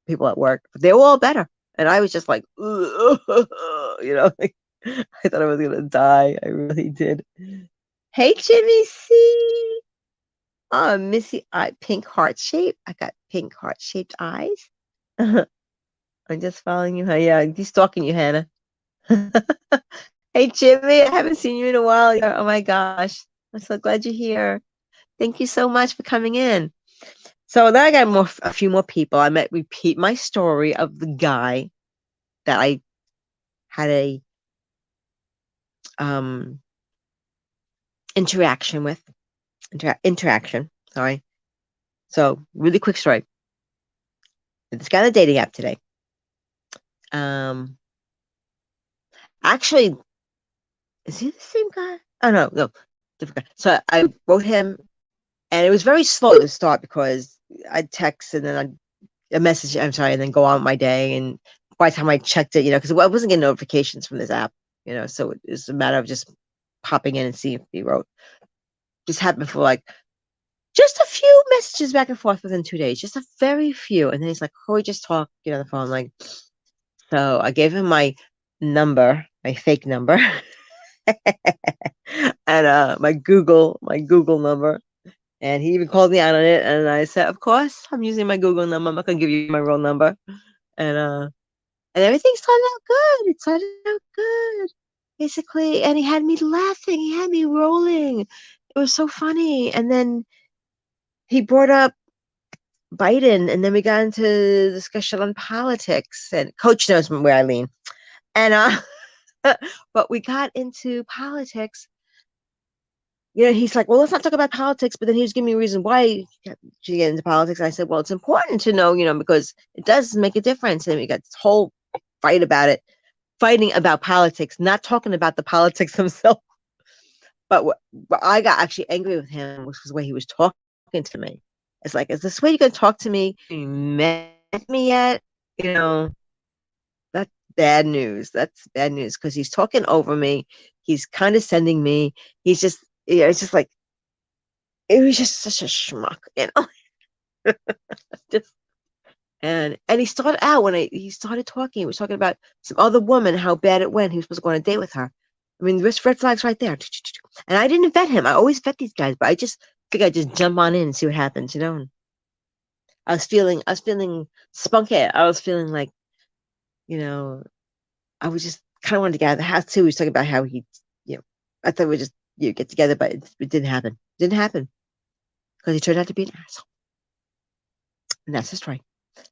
people at work. But they were all better. And I was just like, like, I thought I was gonna die. I really did. Hey, Jimmy C. Oh, Missy, pink heart shape. I got pink heart shaped eyes. I'm just following you. Yeah, he's stalking you, Hannah. Hey, Jimmy, I haven't seen you in a while. Oh my gosh, I'm so glad you're here. Thank you so much for coming in. So then I got a few more people. I might repeat my story of the guy that I had a um interaction with. Interaction. Sorry. So really quick story. This guy on the dating app today. Um, Actually, is he the same guy? Oh no, different guy. So I wrote him, and it was very slow to start because I'd text and then I'd a message. I'm sorry, and then go on my day. And by the time I checked it, because I wasn't getting notifications from this app, so it was a matter of just popping in and seeing if he wrote. Just happened for like just a few messages back and forth within 2 days, just a very few. And then he's like, "Oh, we just talk, on the phone." Like, so I gave him my number, my fake number, and my Google number. And he even called me out on it. And I said, "Of course, I'm using my Google number. I'm not gonna give you my real number." And everything started out good. It started out good, basically. And he had me laughing. He had me rolling. It was so funny. And then he brought up Biden, and then we got into discussion on politics. And Coach knows where I lean. And but we got into politics. He's like, "Well, let's not talk about politics." But then he was giving me a reason why you get into politics. I said, "Well, it's important to know, because it does make a difference." And we got this whole fight about it, fighting about politics, not talking about the politics themselves. But what I got actually angry with him was the way he was talking to me. It's like, is this way you're going to talk to me? You met me yet? That's bad news. That's bad news because he's talking over me. He's condescending me. He's just, it's just like, it was just such a schmuck. Just, and he started out when he started talking. He was talking about some other woman, how bad it went. He was supposed to go on a date with her. I mean, there's red flags right there. And I didn't vet him. I always vet these guys, but I just think I just jump on in and see what happens, you know. And I was feeling spunky. I was feeling like, you know, I was just kind of wanted to get out of the house too. He was talking about how he, you know, I thought we just get together, but it didn't happen. It didn't happen because he turned out to be an asshole, and that's the story.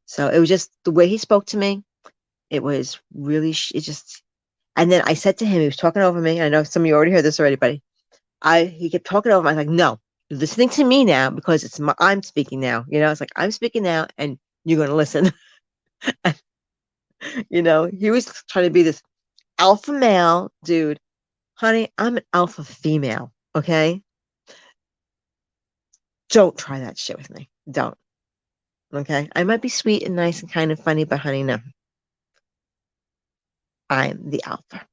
So it was just the way he spoke to me. It was really, it just, and then I said to him, he was talking over me. I know some of you already heard this already, buddy. He kept talking over me. I was like, no, you're listening to me now because I'm speaking now. You know, it's like, I'm speaking now and you're going to listen. You know, he was trying to be this alpha male dude. Honey, I'm an alpha female. Okay. Don't try that shit with me. Don't. Okay. I might be sweet and nice and kind of funny, but honey, no. I'm the alpha.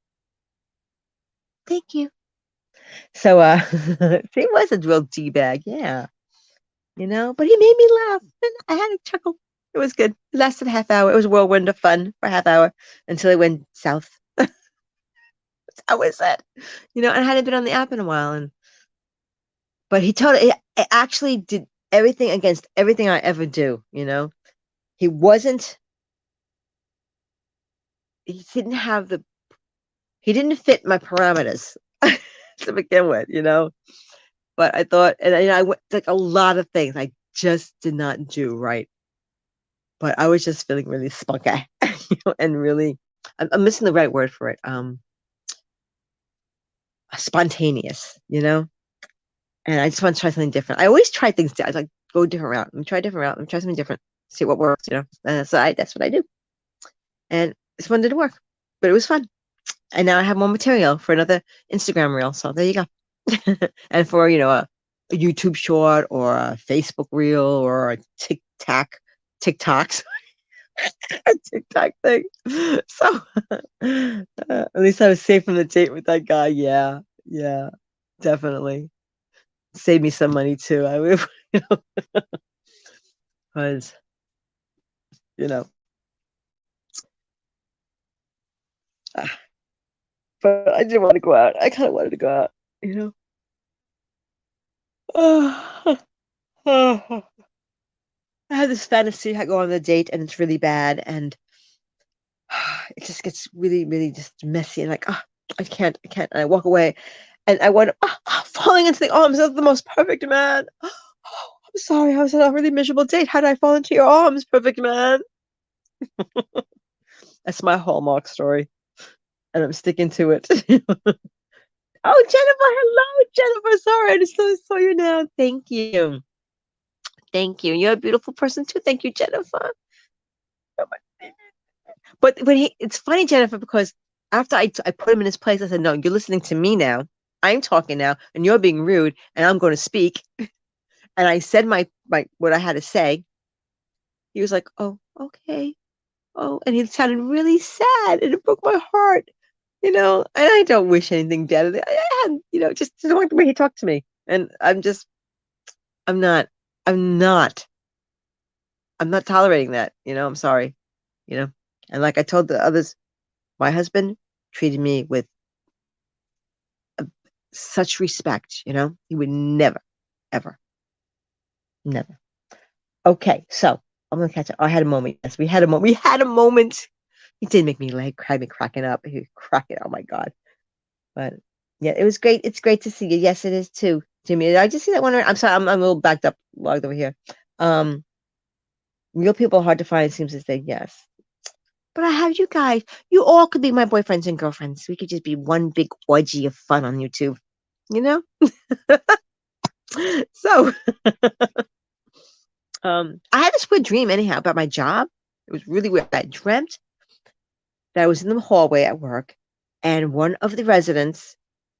Thank you. So he was a real D bag, yeah. You know, but he made me laugh and I had a chuckle. It was good. It lasted a half hour. It was a whirlwind of fun for a half hour until it went south. That was it. You know, and I hadn't been on the app in a while and but he totally it actually did everything against everything I ever do, you know. He wasn't he didn't have the he didn't fit my parameters to begin with, you know. But I thought, and I went like a lot of things I just did not do right. But I was just feeling really spunky, you know, and really, I'm missing the right word for it. Spontaneous, you know. And I just want to try something different. I always try things. I like go a different route. Let me try a different route. Let me try something different. See what works, you know. That's what I do. And this one didn't work, but it was fun. And now I have more material for another Instagram reel. So there you go. And for a YouTube short or a Facebook reel or a TikToks, a TikTok thing. So at least I was safe from the date with that guy. Yeah, yeah, definitely. Save me some money too. I would, you know, because you know, ah, but I didn't want to go out. I kind of wanted to go out, you know. I have this fantasy I go on a date and it's really bad and it just gets really, really just messy and like, I can't. And I walk away and I went falling into the arms of the most perfect man. Oh, I'm sorry, I was on a really miserable date. How did I fall into your arms, perfect man? That's my Hallmark story, and I'm sticking to it. Oh, Jennifer, hello, Jennifer. Sorry, I just saw you now. Thank you. Thank you. You're a beautiful person too. Thank you, Jennifer. But when it's funny, Jennifer, because after I put him in his place, I said, no, you're listening to me now. I'm talking now, and you're being rude, and I'm going to speak. And I said my what I had to say. He was like, oh, okay. Oh, and he sounded really sad, and it broke my heart, you know. And I don't wish anything bad. I had, you know, just didn't like the way he talked to me. And I'm not, I'm not, I'm not tolerating that, you know. I'm sorry, you know. And like I told the others, my husband treated me with such respect, you know. He would never, ever, never. Okay, so I'm gonna catch up. I had a moment. Yes, we had a moment. We had a moment. He did make me like cry me cracking up. He was cracking. Oh my god. But yeah, it was great. It's great to see you. Yes, it is too, Jimmy. Did I just see that one? I'm sorry. I'm a little backed up, logged over here. Um, Real people are hard to find. It seems to say yes. But I have you guys. You all could be my boyfriends and girlfriends. We could just be one big orgy of fun on YouTube. You know. So, I had this weird dream anyhow about my job. It was really weird. I dreamt that I was in the hallway at work, and one of the residents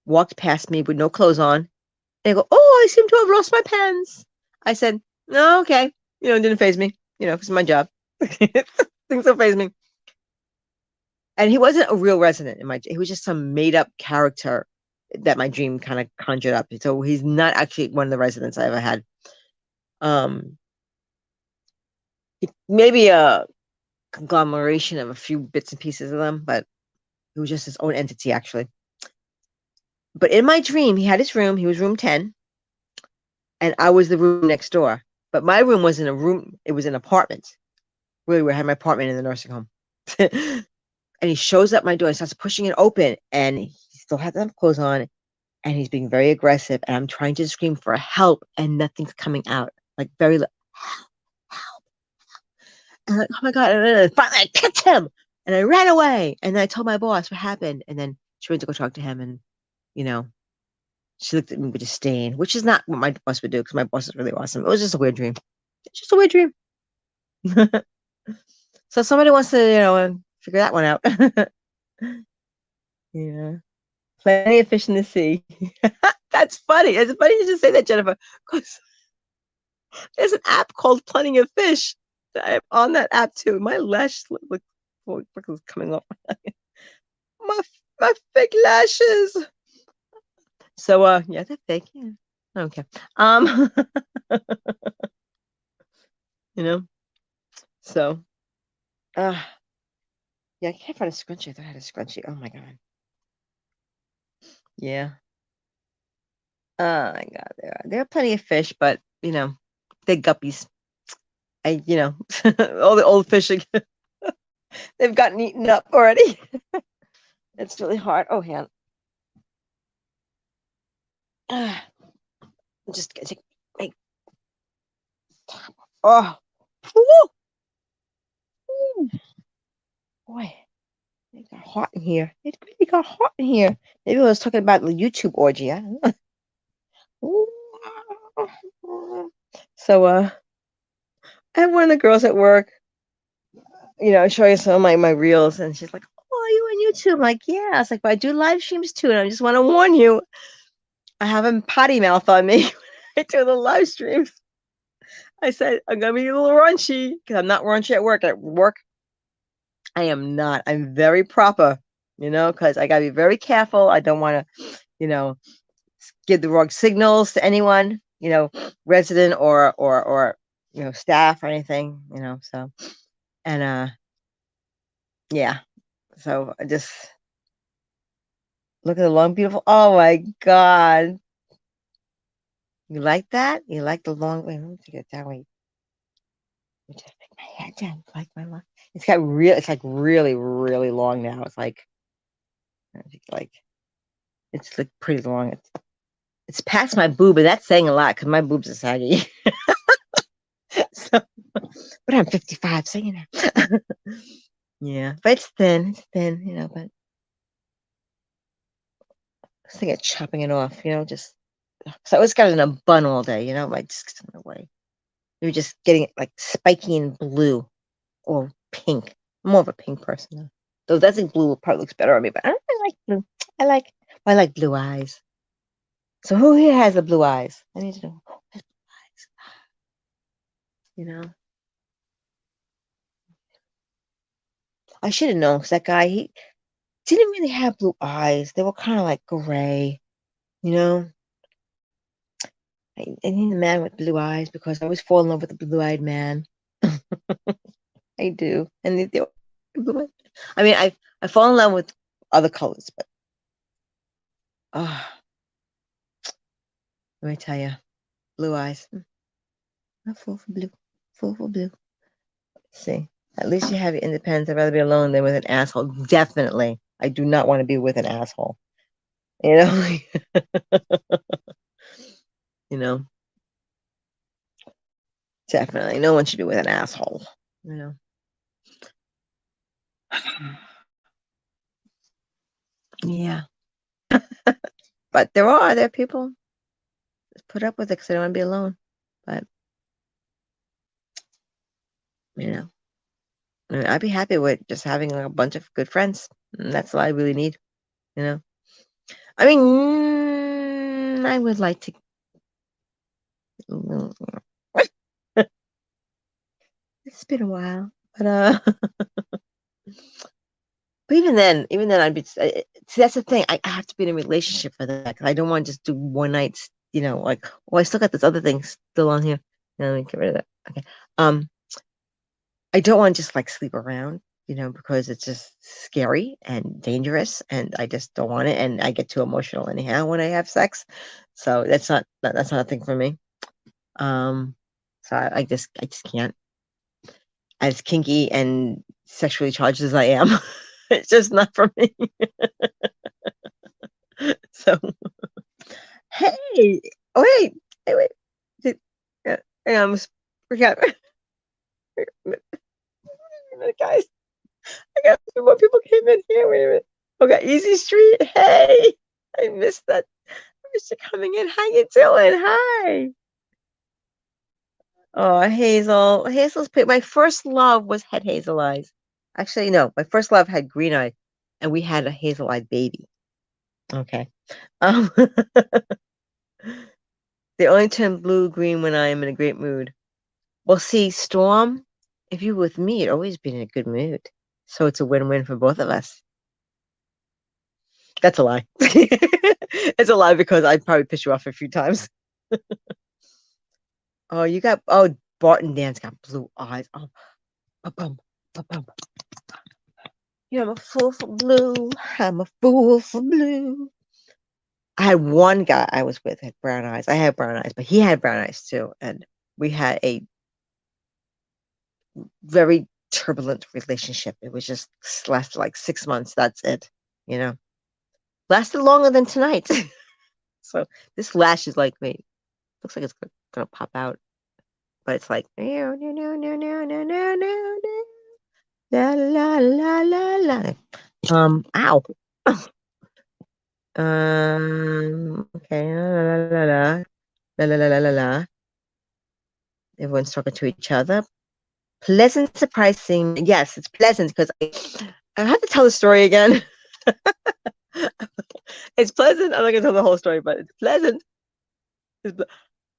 walked past me with no clothes on. And I go, oh, I seem to have lost my pens. I said, no, okay. You know, it didn't phase me. You know, it's my job. Things don't phase me. And he wasn't a real resident in my. He was just some made up character that my dream kind of conjured up. So he's not actually one of the residents I ever had. Um, maybe a conglomeration of a few bits and pieces of them, but it was just his own entity actually. But in my dream, he had his room. He was room 10, and I was the room next door. But my room wasn't a room; it was an apartment. Really, where I had my apartment in the nursing home. And he shows up my door and starts pushing it open, and he still has some clothes on, and he's being very aggressive. And I'm trying to scream for help, and nothing's coming out. Like very help, help. And I'm like, oh my god! And then finally, I kicked him, and I ran away. And then I told my boss what happened, and then she went to go talk to him, and you know, she looked at me with disdain, which is not what my boss would do because my boss is really awesome. It was just a weird dream. It's just a weird dream. So if somebody wants to, figure that one out. Yeah. Plenty of fish in the sea. That's funny. It's funny you just say that, Jennifer, because there's an app called Plenty of Fish. I'm on that app too. My lash look is coming off. my my fake lashes. So yeah, they're fake. Yeah. Okay. You know. So yeah, I can't find a scrunchie. I thought I had a scrunchie. Oh my god. Yeah. Oh my god, there are plenty of fish, but they're guppies. All the old fish they've gotten eaten up already. It's really hard. Oh, hand. I'm just gonna take my oh, woo, boy, it got hot in here. It really got hot in here. Maybe I was talking about the YouTube orgy. I don't know. So, I have one of the girls at work, showing some of my reels, and she's like, "Oh, are you on YouTube?" I'm like, "Yeah." I was like, "But I do live streams too, and I just want to warn you, I have a potty mouth on me when I do the live streams." I said, "I'm gonna be a little raunchy because I'm not raunchy at work. At work, I am not. I'm very proper, because I gotta be very careful. I don't want to, give the wrong signals to anyone, resident or staff or anything, So, and yeah. So I just look at the long, beautiful. Oh my God, you like that? You like the long? Wait, let me take it that way. Let me just make my head down. Like my long. It's got real. It's like really, really long now. It's like it's like pretty long. It's past my boob, and that's saying a lot because my boobs are saggy. So, but I'm 55, so yeah, but it's thin. It's thin, but I was thinking of chopping it off, just so I always got it in a bun all day, like just in the way. Maybe just getting it like spiky and blue or pink. I'm more of a pink person though. Though I think blue probably looks better on me, but I like blue. I like blue eyes. So who here has the blue eyes? I need to know. Who has blue eyes? I should have known because that guy, he didn't really have blue eyes. They were kind of like gray, you know. I need a man with blue eyes because I always fall in love with a blue-eyed man. I do, and they're blue. I mean, I fall in love with other colors, but let me tell you, blue eyes. I'm full for blue, full for blue. See, at least you have your independence. I'd rather be alone than with an asshole. Definitely, I do not want to be with an asshole. You know, you know, definitely, no one should be with an asshole. You know. Yeah. But there are people that put up with it because they don't want to be alone. But I mean, I'd be happy with just having a bunch of good friends. And that's all I really need. You know. I mean, I would like to. It's been a while, but but even then, I'd be. See, that's the thing. I have to be in a relationship for that. 'Cause I don't want to just do one nights. Like, oh, I still got this other thing still on here. Let me get rid of that. Okay. I don't want to just like sleep around. because it's just scary and dangerous, and I just don't want it, and I get too emotional anyhow when I have sex. So that's not a thing for me. So I just can't. As kinky and sexually charged as I am, it's just not for me. So hey, oh wait, did, hang on, I almost forgot. Guys, I got some more people came in here. Wait a minute. Okay, Easy Street. Hey, I missed that. I missed you coming in. How you doing? Hi. Oh, Hazel. My first love was had hazel eyes. Actually, no, my first love had green eyes, and we had a hazel-eyed baby. Okay. Um, they only turn blue-green when I am in a great mood. Well, see, Storm, if you're with me, you'd always be in a good mood. So it's a win-win for both of us. That's a lie. It's a lie because I'd probably piss you off a few times. Barton Dan's got blue eyes. Oh, ba-bum, ba-bum. I'm a fool for blue. I'm a fool for blue. I had one guy I was with had brown eyes. I had brown eyes, but he had brown eyes too. And we had a very turbulent relationship. It was just lasted like 6 months. That's it. You know, lasted longer than tonight. So this lash is like, wait, looks like it's gonna pop out, but it's like, no, no, no, no, no, no, no, no, no, la la la la la. Ow. Okay, la la la la la la la la la la. Everyone's talking to each other. Pleasant, surprising. Yes, it's pleasant because I have to tell the story again. It's pleasant. I'm not gonna tell the whole story, but it's pleasant.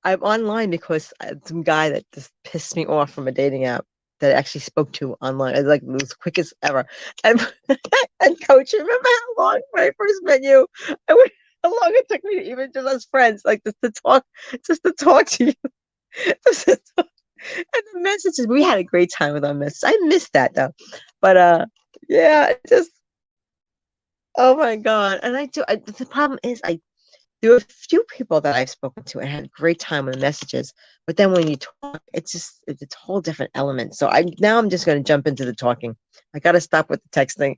I'm online because some guy that just pissed me off from a dating app that I actually spoke to online. It's like the quickest ever. And, and Coach, remember how long when I first met you? How long it took me to even just as friends, like just to talk to you. Just to talk. And the messages, we had a great time with our messages. I missed that though. But yeah, just oh my God. And the problem is there were a few people that I've spoken to and had a great time with the messages, but then when you talk, it's a whole different element. So I'm just going to jump into the talking. I got to stop with the texting.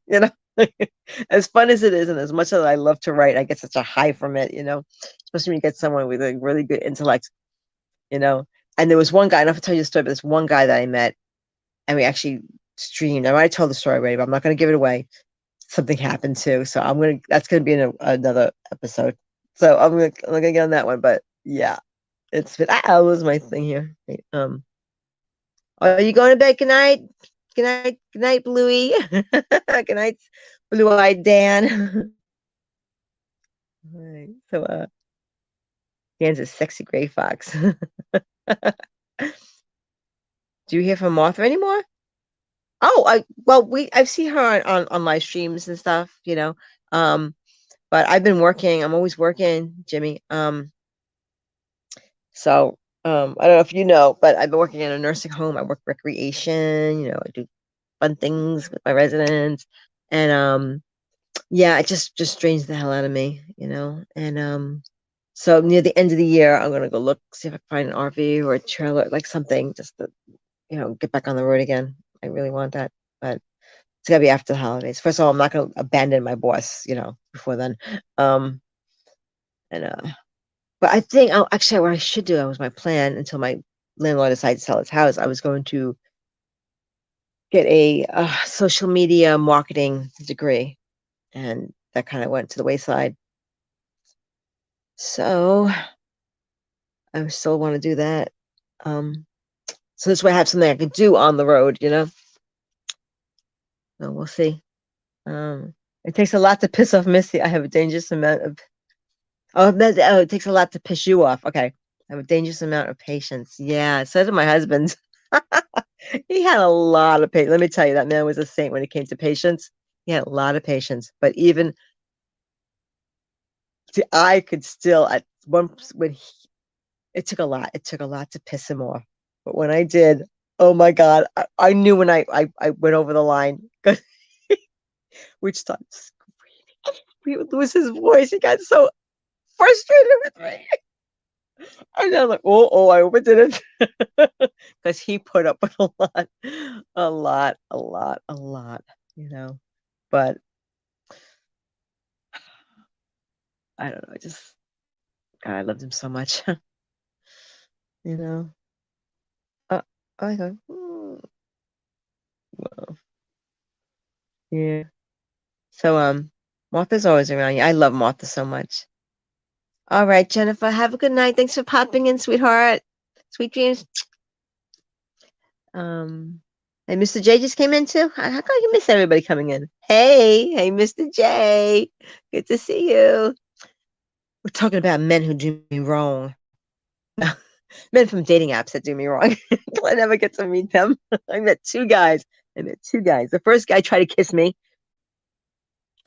As fun as it is, and as much as I love to write, I get such a high from it. Especially when you get someone with a really good intellect. You know, and there was one guy. I don't have to tell you the story, but there's one guy that I met, and we actually streamed. I already told the story already, but I'm not going to give it away. Something happened too, so that's gonna be in another episode. So I'm not gonna get on that one, but yeah, it's been. I lose my thing here. Are you going to bed? Good night. Good night. Good night, Bluey. Good night, blue-eyed Dan. All right. So Dan's a sexy gray fox. Do you hear from Martha anymore? Oh, I've seen her on live streams and stuff. But I've been working. I'm always working, Jimmy. So I don't know if you know, but I've been working in a nursing home. I work recreation. I do fun things with my residents, and yeah, it just drains the hell out of me. And so near the end of the year, I'm gonna go look, see if I can find an RV or a trailer, like something, just to get back on the road again. I really want that, but it's gotta be after the holidays. First of all, I'm not gonna abandon my boss, before then. And but I think actually what I should do, that was my plan until my landlord decided to sell his house. I was going to get a social media marketing degree, and that kind of went to the wayside. So I still want to do that. So this way I have something I can do on the road. So we'll see. It takes a lot to piss off Missy. I have a dangerous amount of it takes a lot to piss you off. Okay. I have a dangerous amount of patience. Yeah, so did my husband. He had a lot of patience. Let me tell you, that man was a saint when it came to patience. He had a lot of patience. But even I could still at one when it took a lot. It took a lot to piss him off. But when I did, Oh my God. I knew when I went over the line, 'cause we started screaming. We would lose his voice. He got so frustrated with me. And I'm like, oh, I hope it didn't. Because he put up with a lot, you know. But I don't know. God, I loved him so much, you know. Uh, I go, well, yeah. So, Martha's always around you. I love Martha so much. All right, Jennifer, have a good night. Thanks for popping in, sweetheart. Sweet dreams. And Mr. J just came in too. How come you miss everybody coming in? Hey, Mr. J. Good to see you. We're talking about men who do me wrong. Men from dating apps that do me wrong. I never get to meet them. I met two guys. The first guy tried to kiss me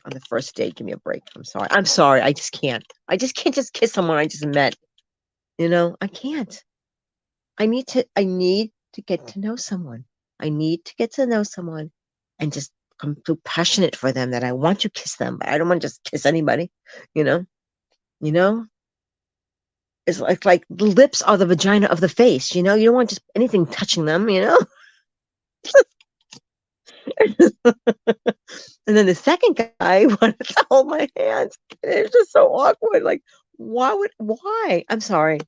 on the first date. Give me a break. I'm sorry. I just can't. I just can't just kiss someone I just met. You know, I can't. I need to get to know someone. I need to get to know someone and just come so passionate for them that I want to kiss them, but I don't want to just kiss anybody, you know? You know? It's like the lips are the vagina of the face, you know? You don't want just anything touching them, you know? And then the second guy wanted to hold my hands. And it was just so awkward. Like, why? I'm sorry.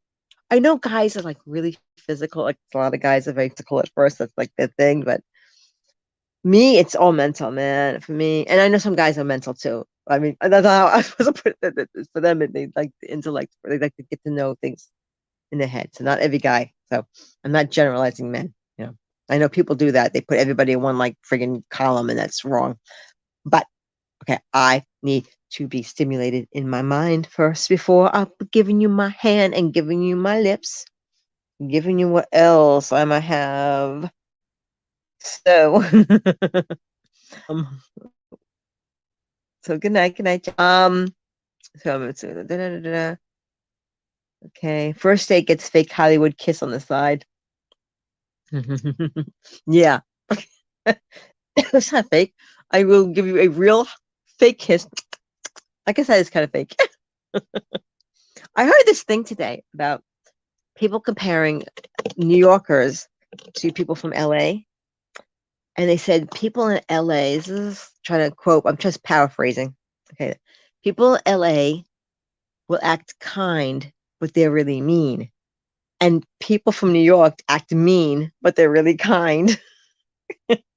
I know guys are like really physical. Like a lot of guys are very physical at first. That's like their thing. But me, it's all mental, man. For me, and I know some guys are mental too. I mean, that's how I was supposed to put it. For them, they like the intellect. They like to get to know things in their head. So not every guy. So I'm not generalizing men. You know, I know people do that. They put everybody in one like friggin' column, and that's wrong. But okay, I need to be stimulated in my mind first before I'm giving you my hand and giving you my lips, giving you what else I might have. So, um, so good night. Okay, first date gets fake Hollywood kiss on the side. Yeah, it's not fake. I will give you a real fake kiss. I guess that is kind of fake. I heard this thing today about people comparing New Yorkers to people from LA. And they said people in LA, this is trying to quote, I'm just paraphrasing. Okay. People in LA will act kind, but they're really mean. And people from New York act mean, but they're really kind.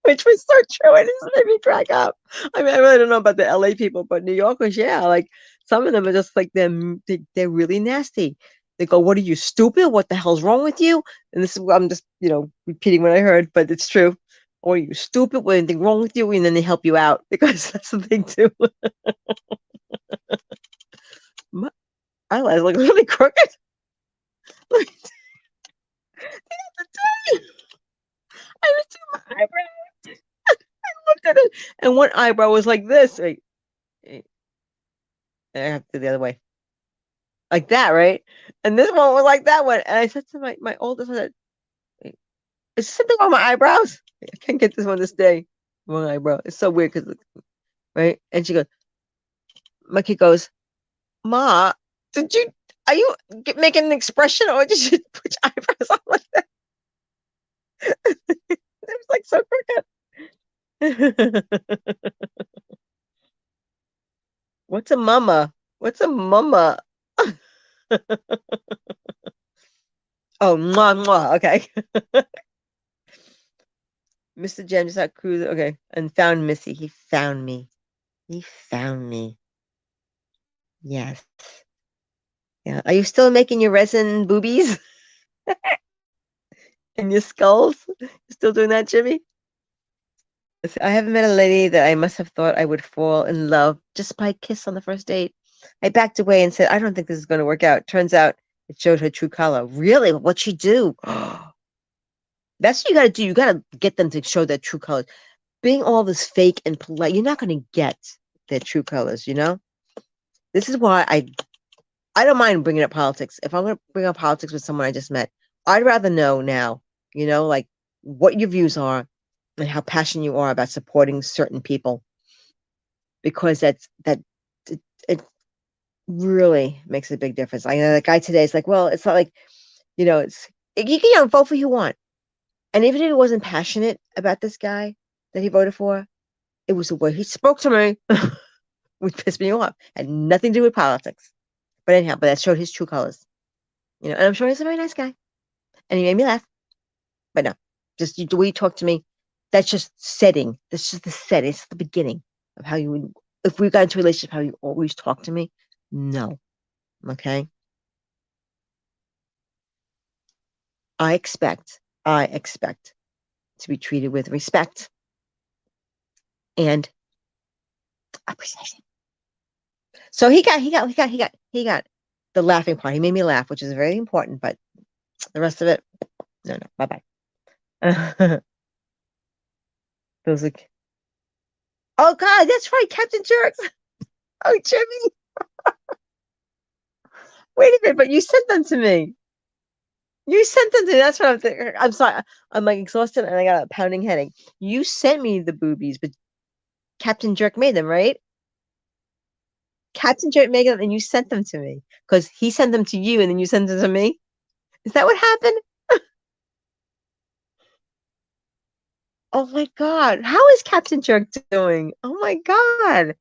Which was so true. It just made me crack up. I mean, I really don't know about the LA people, but New Yorkers, yeah, like some of them are just like they're really nasty. They go, "What are you, stupid? What the hell's wrong with you?" And this is I'm just repeating what I heard, but it's true. Or are you stupid? What anything wrong with you? And then they help you out because that's the thing too. My eyelash look really crooked. Look at the day. I was doing my eyebrow. I looked at it, and one eyebrow was like this. Wait, I have to do the other way. Like that, right? And this one was like that one. And I said to my oldest, I said, "Wait, is something on my eyebrows? I can't get this one this day. One eyebrow. It's so weird because, right?" And my kid goes, "Ma, did you, are you making an expression or did you put your eyebrows on like that?" It was like so crooked. What's a mama? What's a mama? Oh, mwah, mwah. Okay. Mr. Jem just out cruising. Okay. And found Missy. He found me. He found me. Yes. Yeah. Are you still making your resin boobies and your skulls? You still doing that, Jimmy? I haven't met a lady that I must have thought I would fall in love just by a kiss on the first date. I backed away and said, I don't think this is going to work out. Turns out it showed her true color. Really? What'd she do? That's what you got to do. You got to get them to show their true colors. Being all this fake and polite, you're not going to get their true colors, you know? This is why I don't mind bringing up politics. If I'm going to bring up politics with someone I just met, I'd rather know now, like what your views are and how passionate you are about supporting certain people, because it really makes a big difference. I know that guy today is like, well, it's not like, it's you can vote for who you want. And even if he wasn't passionate about this guy that he voted for, it was the way he spoke to me, which pissed me off. Had nothing to do with politics. But anyhow, that showed his true colors. And I'm sure he's a very nice guy. And he made me laugh. But no, just the way you talk to me, that's just setting. That's just the set. It's the beginning of how you would, if we got into a relationship, how you always talk to me. No. Okay. I expect to be treated with respect and appreciation. So he got the laughing part. He made me laugh, which is very important, but the rest of it, no, bye bye. Those are, oh God, that's right, Captain Jerks. Oh, Jimmy, wait a minute, but you sent them to me. You sent them to me. That's what I'm thinking. I'm sorry. I'm like exhausted and I got a pounding headache. You sent me the boobies, but Captain Jerk made them, right? Captain Jerk made them and you sent them to me because he sent them to you and then you sent them to me. Is that what happened? Oh my God. How is Captain Jerk doing? Oh my God.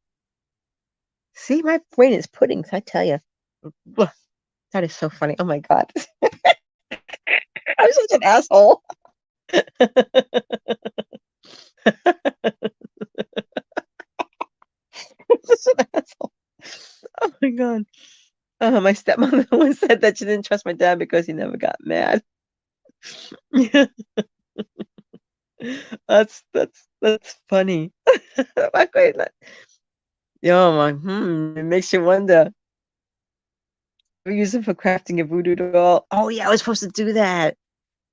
See, my brain is pudding, I tell you. That is so funny. Oh my God. I'm such an asshole. Such an asshole. Oh my God. My stepmother once said that she didn't trust my dad because he never got mad. That's funny. Yo, it makes you wonder. We use it for crafting a voodoo doll. Oh yeah, I was supposed to do that.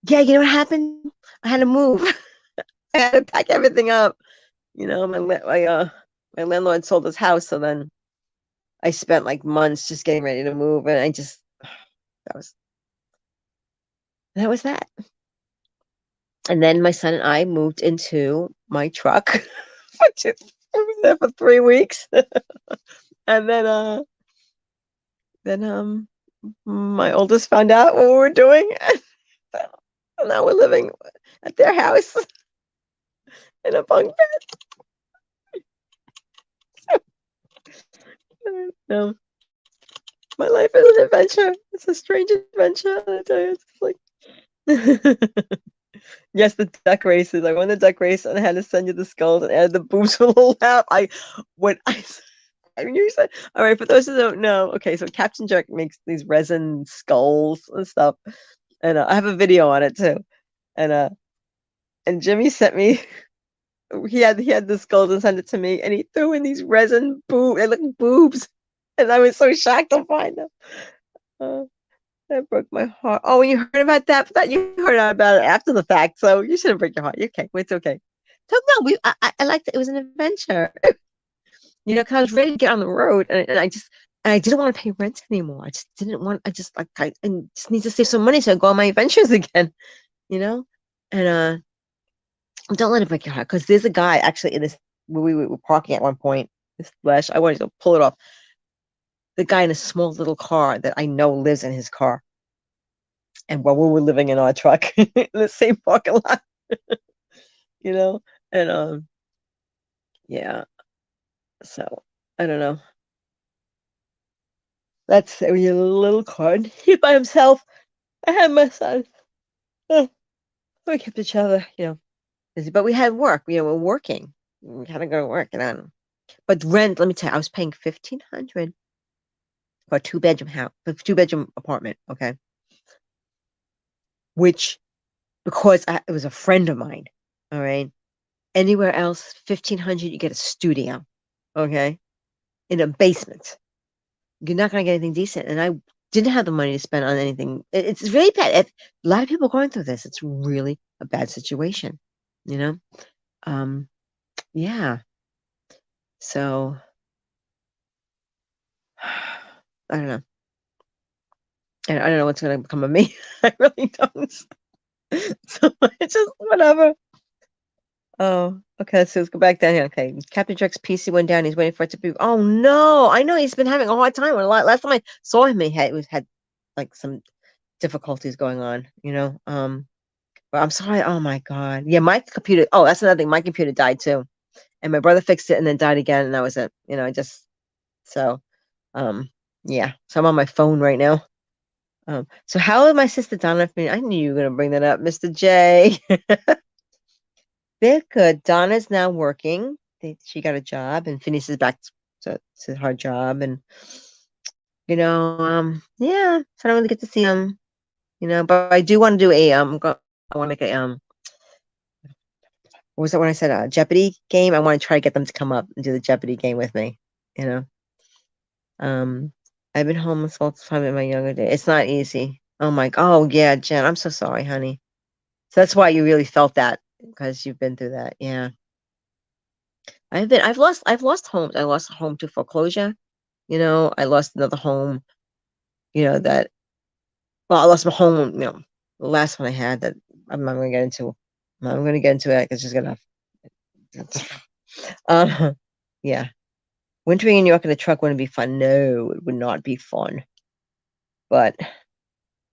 Yeah, you know what happened? I had to move. I had to pack everything up. My landlord sold his house, so then I spent like months just getting ready to move, and that was that was that. And then my son and I moved into my truck, which is, I was there for 3 weeks, and then my oldest found out what we were doing, and now we're living at their house in a bunk bed. No, my life is an adventure. It's a strange adventure. I tell you, it's like. Yes, the duck races. I won the duck race and I had to send you the skulls and add the boobs for a little laugh. I mean, you said, all right, for those who don't know, okay, so Captain Jerk makes these resin skulls and stuff, and I have a video on it too, and Jimmy sent me. He had the skulls and sent it to me, and he threw in these resin boobs. They look like boobs, and I was so shocked to find them. Uh, that broke my heart. Oh, when you heard about that, but you heard about it after the fact, so you shouldn't break your heart. You're okay. It's okay. So no, I liked it. It was an adventure. Because I was ready to get on the road, and I didn't want to pay rent anymore. I just didn't want. I just need to save some money so I go on my adventures again. You know, and don't let it break your heart because there's a guy actually in this where we were parking at one point. This flash, I wanted to pull it off. The guy in a small little car that I know lives in his car, and while we were living in our truck in the same parking lot, you know, and yeah. So I don't know. That's a little car. He by himself. I had my son. We kept each other, busy. But we had work. We're working. We had to go to work, but rent. Let me tell you, I was paying 1,500 for a two-bedroom house, a two-bedroom apartment. Okay, which because it was a friend of mine. All right. Anywhere else, 1,500, you get a studio. Okay, in a basement. You're not gonna get anything decent. And I didn't have the money to spend on anything. It's really bad. A lot of people going through this. It's really a bad situation. You know. Yeah. So I don't know. I don't know what's going to become of me. I really don't. So it's just whatever. Oh, okay. So let's go back down here. Okay, Captain Jack's PC went down. He's waiting for it to be. Oh no! I know he's been having a hard time. Last time I saw him, he had like some difficulties going on. But I'm sorry. Oh my God. Yeah, my computer. Oh, that's another thing. My computer died too, and my brother fixed it and then died again, and that was it. I just so yeah. So I'm on my phone right now. So how is my sister Donna? I knew you were gonna bring that up, Mr. J. They're good. Donna's now working. She got a job, and Phineas is back to her job, and yeah. So I don't really get to see him, but I do want to do I want to make a what was that when I said Jeopardy game? I want to try to get them to come up and do the Jeopardy game with me. You know, I've been homeless all the time in my younger days. It's not easy. Oh my, oh yeah, Jen, I'm so sorry, honey. So that's why you really felt that because you've been through that. Yeah. I've lost homes. I lost a home to foreclosure. I lost another home, that, well, I lost my home, the last one I had that I'm not going to get into. I'm not going to get into it. It's just going to, yeah. Wintering in New York in a truck wouldn't be fun. No, it would not be fun. And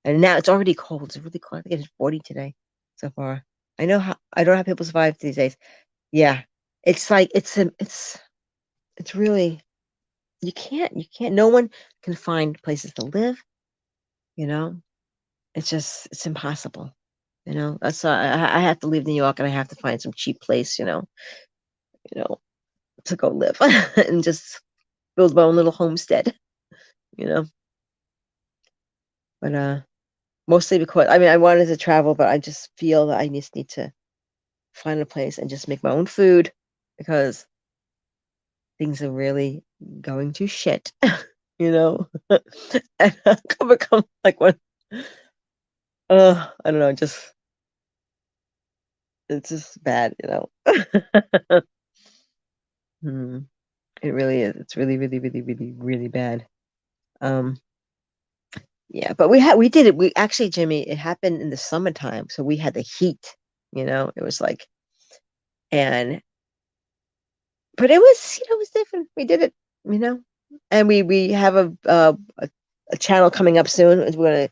now it's already cold. It's really cold. I think it's 40 today so far. I don't know how people survive these days. Yeah. It's like, it's really, you can't, no one can find places to live, you know? It's impossible, That's I have to leave New York and I have to find some cheap place, you know, to go live and just build my own little homestead, you know? But mostly because I wanted to travel, but I just feel that I just need to find a place and just make my own food because things are really going to shit, you know? And I come become like one I don't know, it's just bad, Hmm. It really is. It's really, really, really, really, really bad. Um, yeah, but we did it. We actually, Jimmy, it happened in the summertime, so we had the heat, it was like, and but it was different. We did it, you know, and we have a channel coming up soon. We're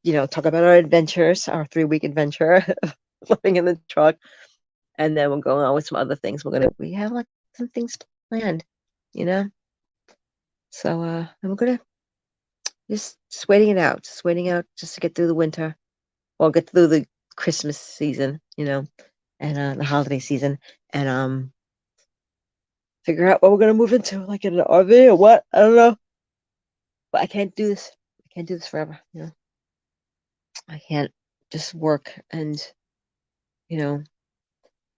gonna, talk about our adventures, our 3-week adventure, living in the truck, and then we're going on with some other things. We have like some things planned, you know. So and we're gonna just waiting it out, just waiting out just to get through the winter, or get through the Christmas season, and the holiday season, and figure out what we're gonna move into, like in an RV or what. I don't know, but I can't do this. I can't do this forever. I can't just work and you know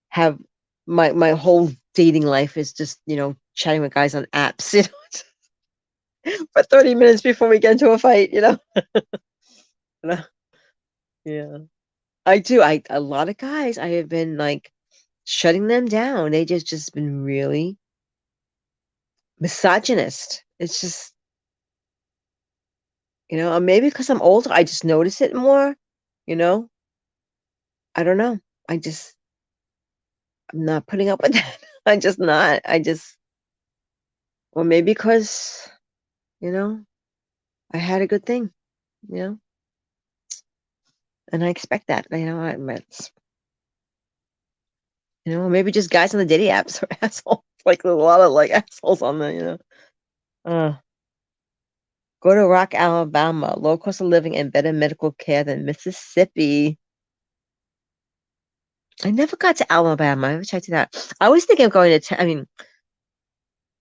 have my whole dating life is just chatting with guys on apps, for 30 minutes before we get into a fight, Yeah. I do. A lot of guys I have been like shutting them down. They just been really misogynist. It's just, maybe because I'm older, I just notice it more, you know? I don't know. I'm not putting up with that. I'm just not. Or maybe because, you know, I had a good thing, you know, and I expect that, maybe just guys on the dating apps are assholes. Like there's a lot of like assholes on the. Uh, Go to Rock, Alabama. Low cost of living and better medical care than Mississippi. I never got to Alabama. I wish I did that. I always think of going to,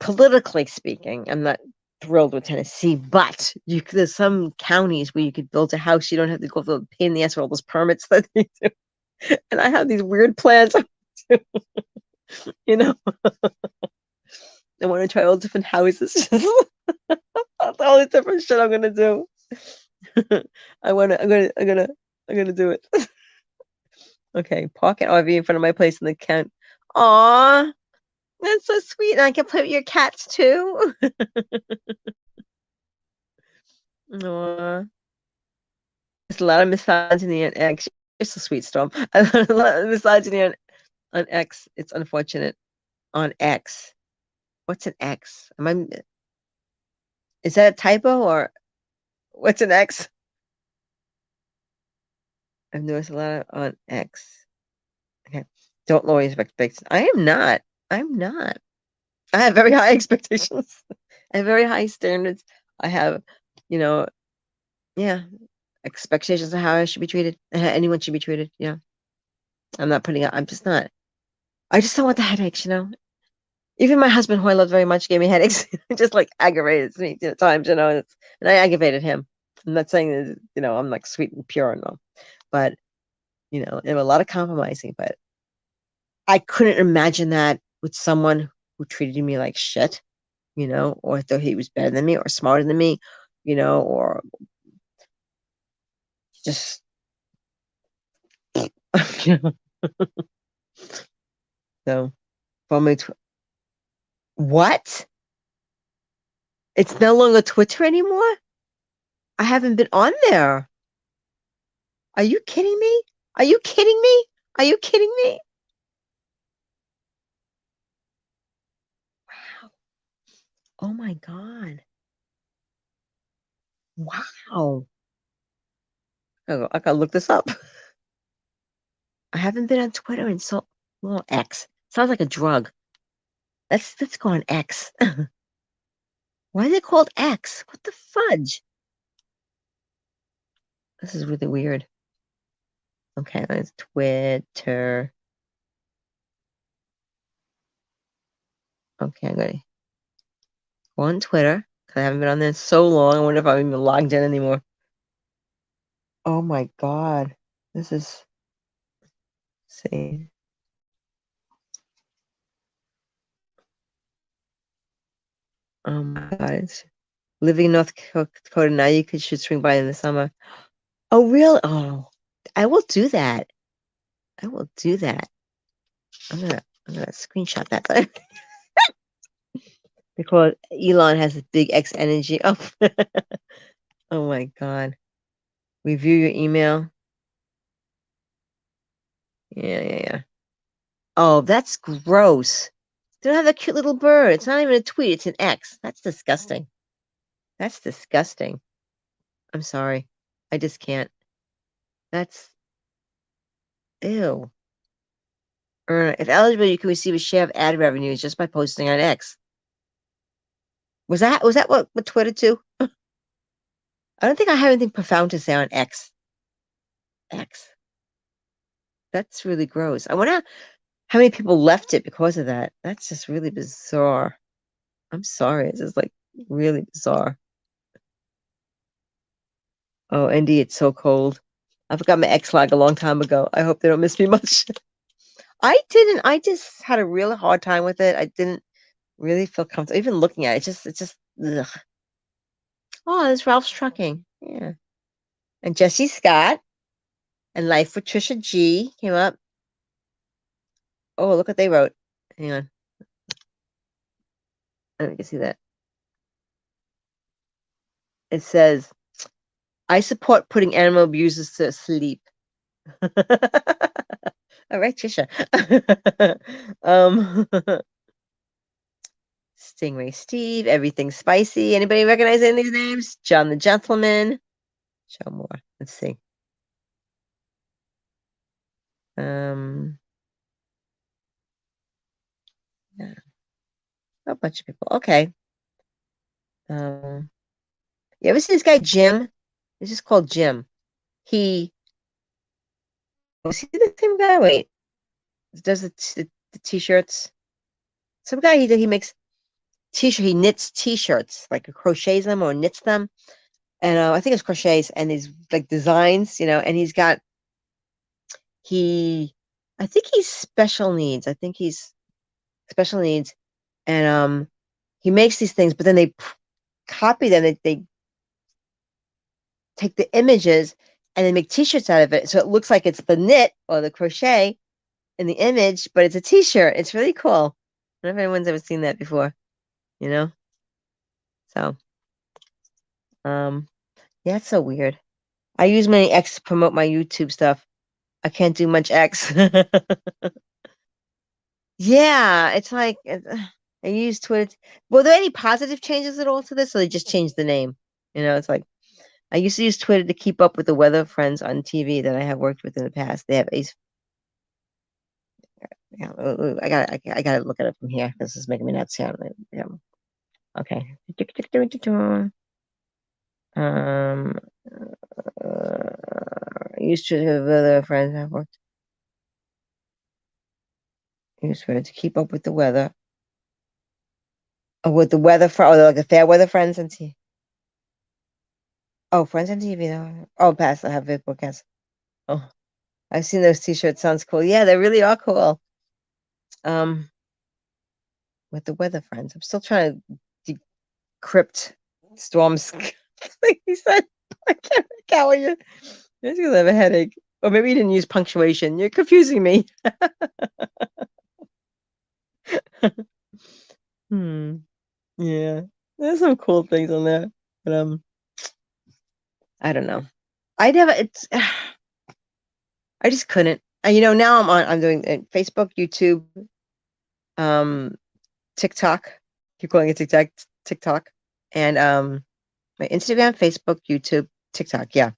politically speaking, I'm not thrilled with Tennessee, but there's some counties where you could build a house. You don't have to go through the pain in the ass for all those permits that they do. And I have these weird plans, you know. I want to try all different houses. All the different shit I'm gonna do. I'm gonna do it. Okay, park an RV in front of my place in the Kent. Aw, that's so sweet. And I can play with your cats too. Aw. There's a lot of misogyny and You're so sweet, Storm. I love misogyny on X. It's unfortunate. On X. What's an X? Is that a typo or what's an X? I've noticed a lot on X. Okay. Don't lower your expectations. I am not. I'm not. I have very high expectations. I have very high standards. I have, you know, yeah, expectations of how I should be treated, how anyone should be treated. Yeah. I'm not putting up, I'm just not. I just don't want the headaches, Even my husband, who I love very much, gave me headaches. It just like aggravated me at times, and I aggravated him. I'm not saying that, I'm like sweet and pure and all, but, there were a lot of compromising, but I couldn't imagine that with someone who treated me like shit, or thought he was better than me or smarter than me, or just, you know. So, for me, what? It's no longer Twitter anymore? I haven't been on there. Are you kidding me? Are you kidding me? Are you kidding me? Wow. Oh my God. Wow. I gotta look this up. I haven't been on Twitter in so long. X. Sounds like a drug. Let's go on X. Why is it called X? What the fudge? This is really weird. Okay, that's Twitter. Okay, I'm gonna go on Twitter because I haven't been on there in so long. I wonder if I'm even logged in anymore. Oh my God. This is see. Oh my God. It's living in North Dakota now. Should swing by in the summer. Oh, really? Oh, I will do that. I will do that. I'm gonna screenshot that because Elon has this big X energy. Oh, oh my God. Review your email. Yeah. Oh, that's gross. They don't have that cute little bird. It's not even a tweet. It's an X. That's disgusting. That's disgusting. I'm sorry. I just can't. That's ew. If eligible, you can receive a share of ad revenues just by posting on X. Was that what Twitter too? I don't think I have anything profound to say on X. X. That's really gross. I wonder how many people left it because of that. That's just really bizarre. I'm sorry. It's just like really bizarre. Oh, Andy, it's so cold. I forgot my X flag a long time ago. I hope they don't miss me much. I didn't. I just had a really hard time with it. I didn't really feel comfortable. Even looking at it, it's just ugh. Oh, there's Ralph's Trucking. Yeah. And Jesse Scott and Life with Trisha G came up. Oh, look what they wrote. Hang on. Let me see that. It says, I support putting animal abusers to sleep. All right, Trisha. um, Stingray Steve, Everything Spicy. Anybody recognize any of these names? John the Gentleman. Show more. Let's see. Yeah, a bunch of people. Okay. You ever see this guy Jim? He's just called Jim. He was he the same guy? Wait, does the t-shirts? Some guy he makes t-shirt. He knits t-shirts, like crochets them or knits them, and I think it's crochets and these like designs, And he, I think he's special needs. I think he's special needs, and he makes these things, but then they copy them. They take the images and they make t-shirts out of it, so it looks like it's the knit or the crochet in the image, but it's a t-shirt. It's really cool. I don't know if anyone's ever seen that before, you know? So, yeah, it's so weird. I use many X to promote my YouTube stuff. I can't do much X. Yeah, it's like I use Twitter. Were there any positive changes at all to this, or they just changed the name? It's like I used to use Twitter to keep up with the weather friends on TV that I have worked with in the past. They have Ace. Yeah, I got to look at it from here. This is making me nuts. Yeah. Okay. Um, used to have other friends I've worked. Used Twitter to keep up with the weather. Oh, with the weather for like the fair weather friends and TV. Oh, friends on TV though. Oh, pass. I have Facebook. Yes. Oh, I've seen those T-shirts. Sounds cool. Yeah, they really are cool. Um, with the weather friends, I'm still trying to decrypt Storm's. Like he said, I can't make out what you. Maybe because I have a headache, or maybe you didn't use punctuation. You're confusing me. Hmm. Yeah, there's some cool things on there, but I don't know. I never. It's. I just couldn't. Now I'm doing Facebook, YouTube, um, TikTok. Keep calling it TikTok, and my Instagram, Facebook, YouTube, TikTok. Yeah.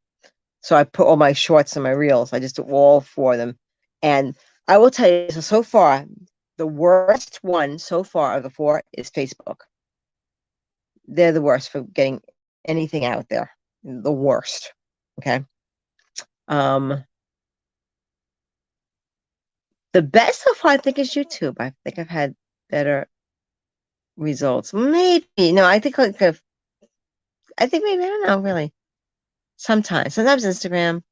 So I put all my shorts and my reels. I just do all four of them, and I will tell you. So far, the worst one so far of the four is Facebook. They're the worst for getting anything out there. The worst. Okay. Um, the best so far, I think, is YouTube. I think I've had better results. Maybe no. I think maybe I don't know really. Sometimes Instagram.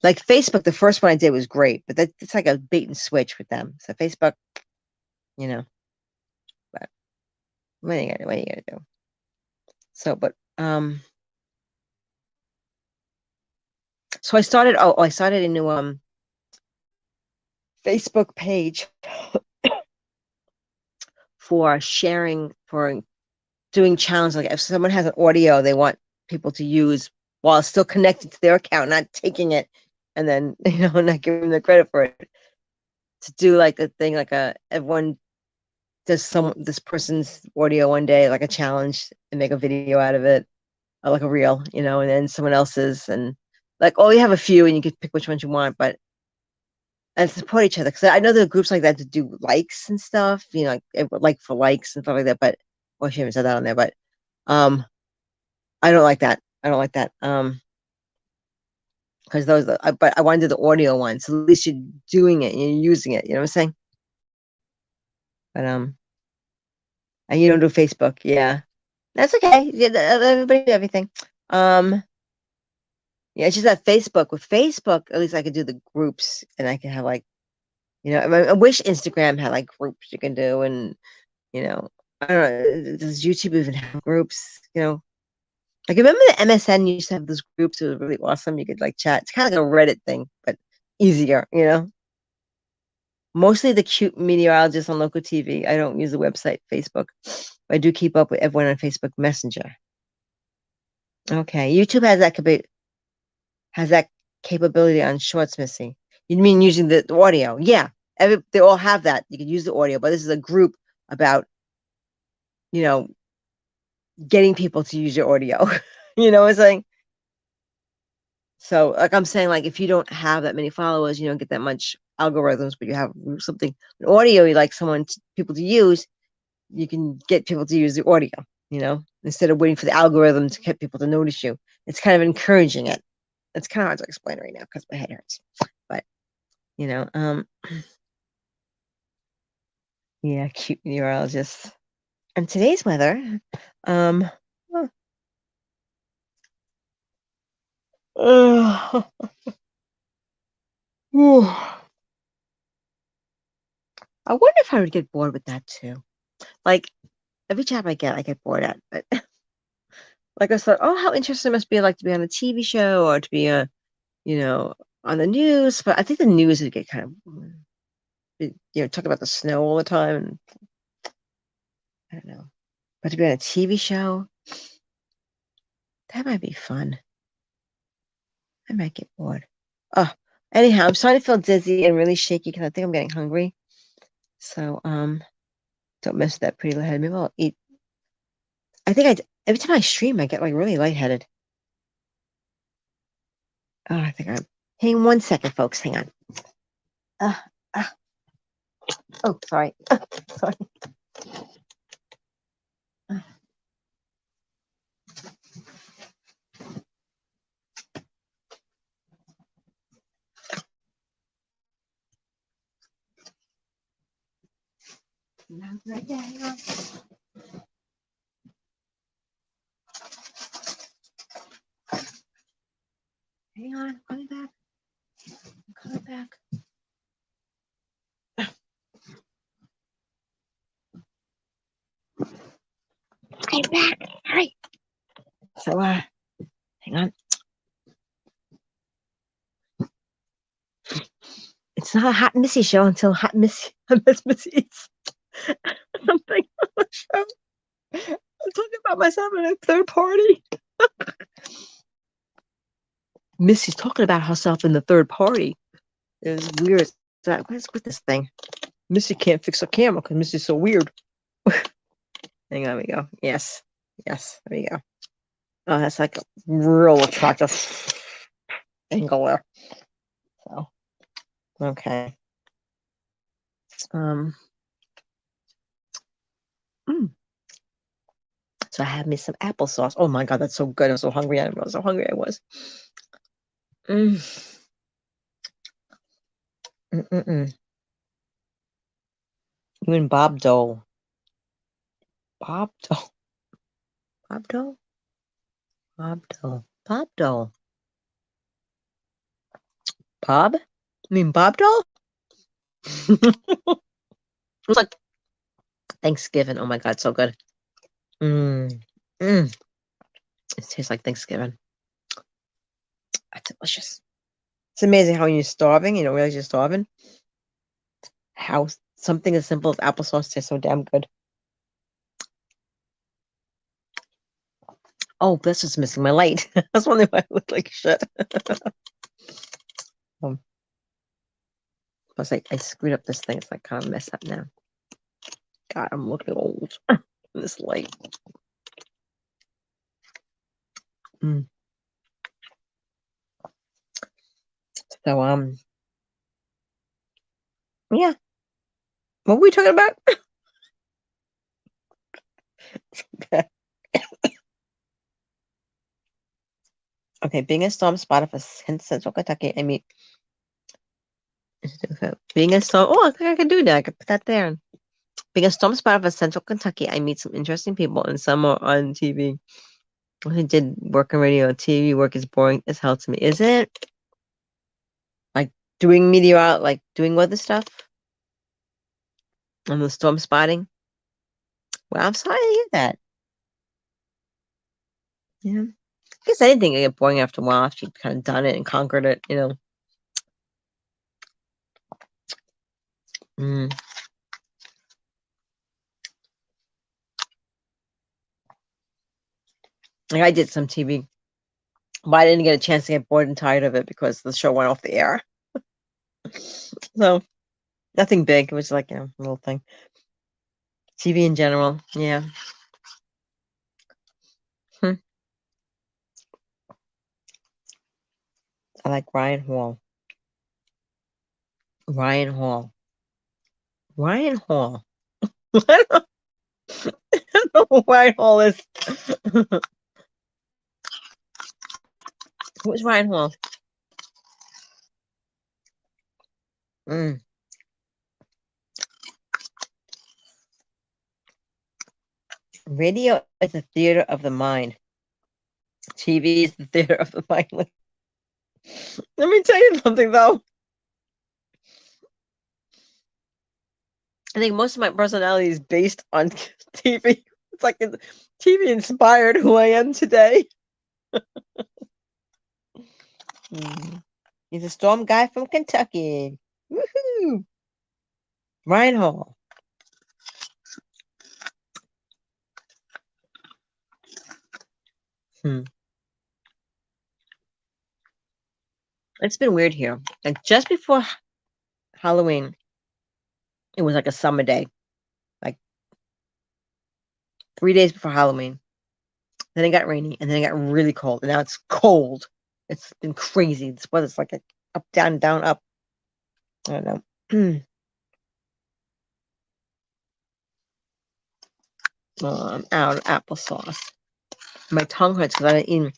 Like Facebook, the first one I did was great, but it's like a bait and switch with them. So Facebook, you know, but what are you gonna do? So, but so I started a new Facebook page for sharing for doing challenges. Like if someone has an audio they want people to use while it's still connected to their account, not taking it and then not giving them the credit for it. To do like a thing like everyone does this person's audio one day, like a challenge, and make a video out of it, or like a reel, and then someone else's, and like, oh, you have a few, and you can pick which ones you want, but and support each other. Because I know there are groups like that to do likes and stuff, like for likes and stuff like that. But well, she haven't said that on there, but um, I don't like that. I don't like that. Because but I want to do the audio one, so at least you're doing it, and you're using it. You know what I'm saying? But and you don't do Facebook, yeah. That's okay. Yeah, everybody do everything. Um, yeah, it's just that Facebook. With Facebook, at least I could do the groups, and I can have like, I wish Instagram had like groups you can do, and I don't know. Does YouTube even have groups? Like remember the MSN used to have those groups. It was really awesome. You could like chat. It's kind of like a Reddit thing, but easier. Mostly the cute meteorologist on local TV. I don't use the website Facebook. I do keep up with everyone on Facebook Messenger. Okay, YouTube has that capability on Shorts, Missy. You mean using the audio? Yeah, they all have that. You can use the audio, but this is a group about you know getting people to use your audio. You know what I'm saying? So, like I'm saying, like if you don't have that many followers, you don't get that much algorithms, but you have something an audio you like people to use, you can get people to use the audio. Instead of waiting for the algorithm to get people to notice you, it's kind of encouraging it. It's kind of hard to explain right now because my head hurts, but you know, um, yeah, cute meteorologist. And today's weather, um, uh, I wonder if I would get bored with that too. Like every job I get bored at. But like I thought, oh, how interesting it must be like to be on a TV show or to be you know, on the news. But I think the news would get kind of, talk about the snow all the time. And I don't know. But to be on a TV show, that might be fun. I might get bored. Oh, anyhow, I'm starting to feel dizzy and really shaky because I think I'm getting hungry. So, don't mess with that pretty little head. Maybe I'll eat. I think every time I stream, I get like really lightheaded. Oh, I think I'm. Hang 1 second, folks. Hang on. Uh, uh, oh, sorry. Sorry. Right there, hang on. Hang on. Coming back. Coming back. I'm back. Hi. So, hang on. It's not a hot and Missy show until hot Missy, Miss Missy eats something on the show. I'm talking about myself in a third party. Missy's talking about herself in the third party. It's weird. What is with this thing? Missy can't fix her camera because Missy's so weird. Hang on, we go. Yes. Yes, there we go. Oh, that's like a real attractive angle there. So, okay. Um, mm. So I had me some applesauce. Oh my God, that's so good. I'm so hungry. I was so hungry I was. Mm. Mm-mm-mm. You and Bob Dole. Bob Dole. Bob Dole? Bob Dole. Bob Dole. Bob? I mean Bob Dole? It was like Thanksgiving. Oh my God, so good. Mm. Mm. It tastes like Thanksgiving. That's delicious. It's amazing how when you're starving, you don't realize you're starving, how something as simple as applesauce tastes so damn good. Oh, this is missing my light. I was wondering why I look like shit. Plus, I screwed up this thing. It's like kind of messed up now. God, I'm looking old in this light. Mm. So, yeah. What were we talking about? Okay, being a storm spotter for Central Kentucky. I mean, being a storm. Oh, I think I can do that. I could put that there. Being a storm spotter for Central Kentucky, I meet some interesting people, and some are on TV. I did work on radio. TV work is boring as hell to me. Is it? Like doing meteor, like doing weather stuff, and the storm spotting. Well, I'm sorry to hear that. Yeah. I guess anything can get boring after a while after you've kind of done it and conquered it, you know. Mm. Like I did some TV, but I didn't get a chance to get bored and tired of it because the show went off the air. So nothing big. It was like a little thing. TV in general, yeah. Hmm. I like Ryan Hall. Ryan Hall. Ryan Hall. I don't know who Ryan Hall is. Who's Ryan Hall? Mm. Radio is the theater of the mind. TV is the theater of the mind. Let me tell you something, though. I think most of my personality is based on TV. It's like TV inspired who I am today. He's a storm guy from Kentucky. Woohoo! Ryan Hall. Hmm. It's been weird here. Like just before Halloween, it was like a summer day, like 3 days before Halloween. Then it got rainy, and then it got really cold, and now it's cold. It's been crazy. This weather's like a up, down, down, up. I don't know. I'm out of applesauce. My tongue hurts because I didn't eat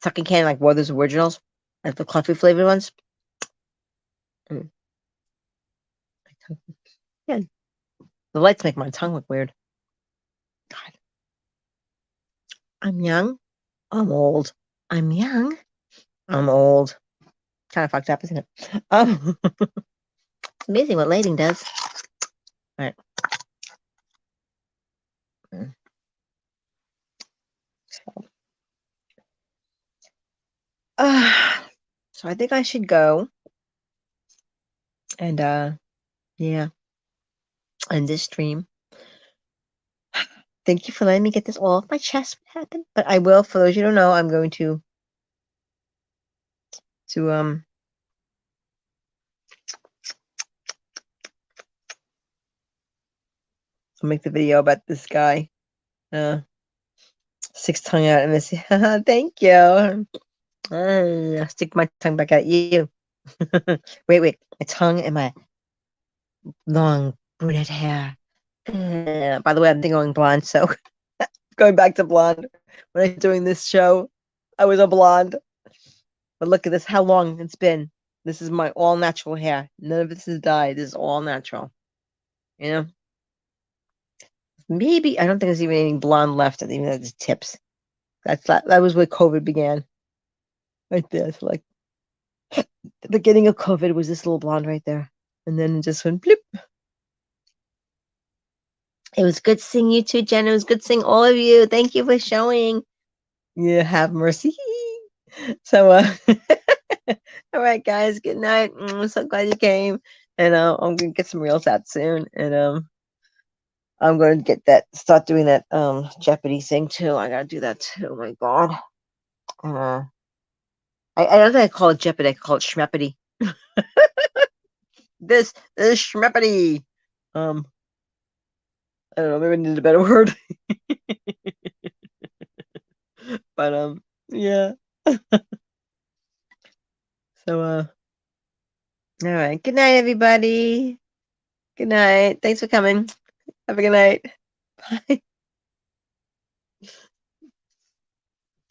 sucking candy like Werther's Originals, like the coffee flavored ones. Mm. Yeah, the lights make my tongue look weird. God, I'm young. I'm old. I'm young. I'm old. Kind of fucked up, isn't it? It's amazing what lighting does. All right. Mm. So I think I should go and yeah, end this stream. Thank you for letting me get this all off my chest. What happened? But I will, for those you don't know, I'm going to make the video about this guy. Six tongue out and miss. Thank you. Stick my tongue back at you. Wait. My tongue and my long brunette hair. By the way, I'm going blonde, so going back to blonde. When I was doing this show, I was a blonde. But look at this, how long it's been. This is my all natural hair. None of this is dyed. This is all natural. You know? Maybe I don't think there's even any blonde left, even at the tips. That was where COVID began. Right there. So like the beginning of COVID was this little blonde right there. And then it just went blip. It was good seeing you too, Jen. It was good seeing all of you. Thank you for showing. Yeah, have mercy. So all right, guys. Good night. I'm so glad you came. And I'm gonna get some reels out soon. And I'm gonna start doing that Jeopardy thing too. I gotta do that too. Oh my god. I don't think I call it Jeopardy. I call it Schmeppity. This is Schmeppity. I don't know. Maybe I need a better word. But yeah. So all right. Good night, everybody. Good night. Thanks for coming. Have a good night. Bye.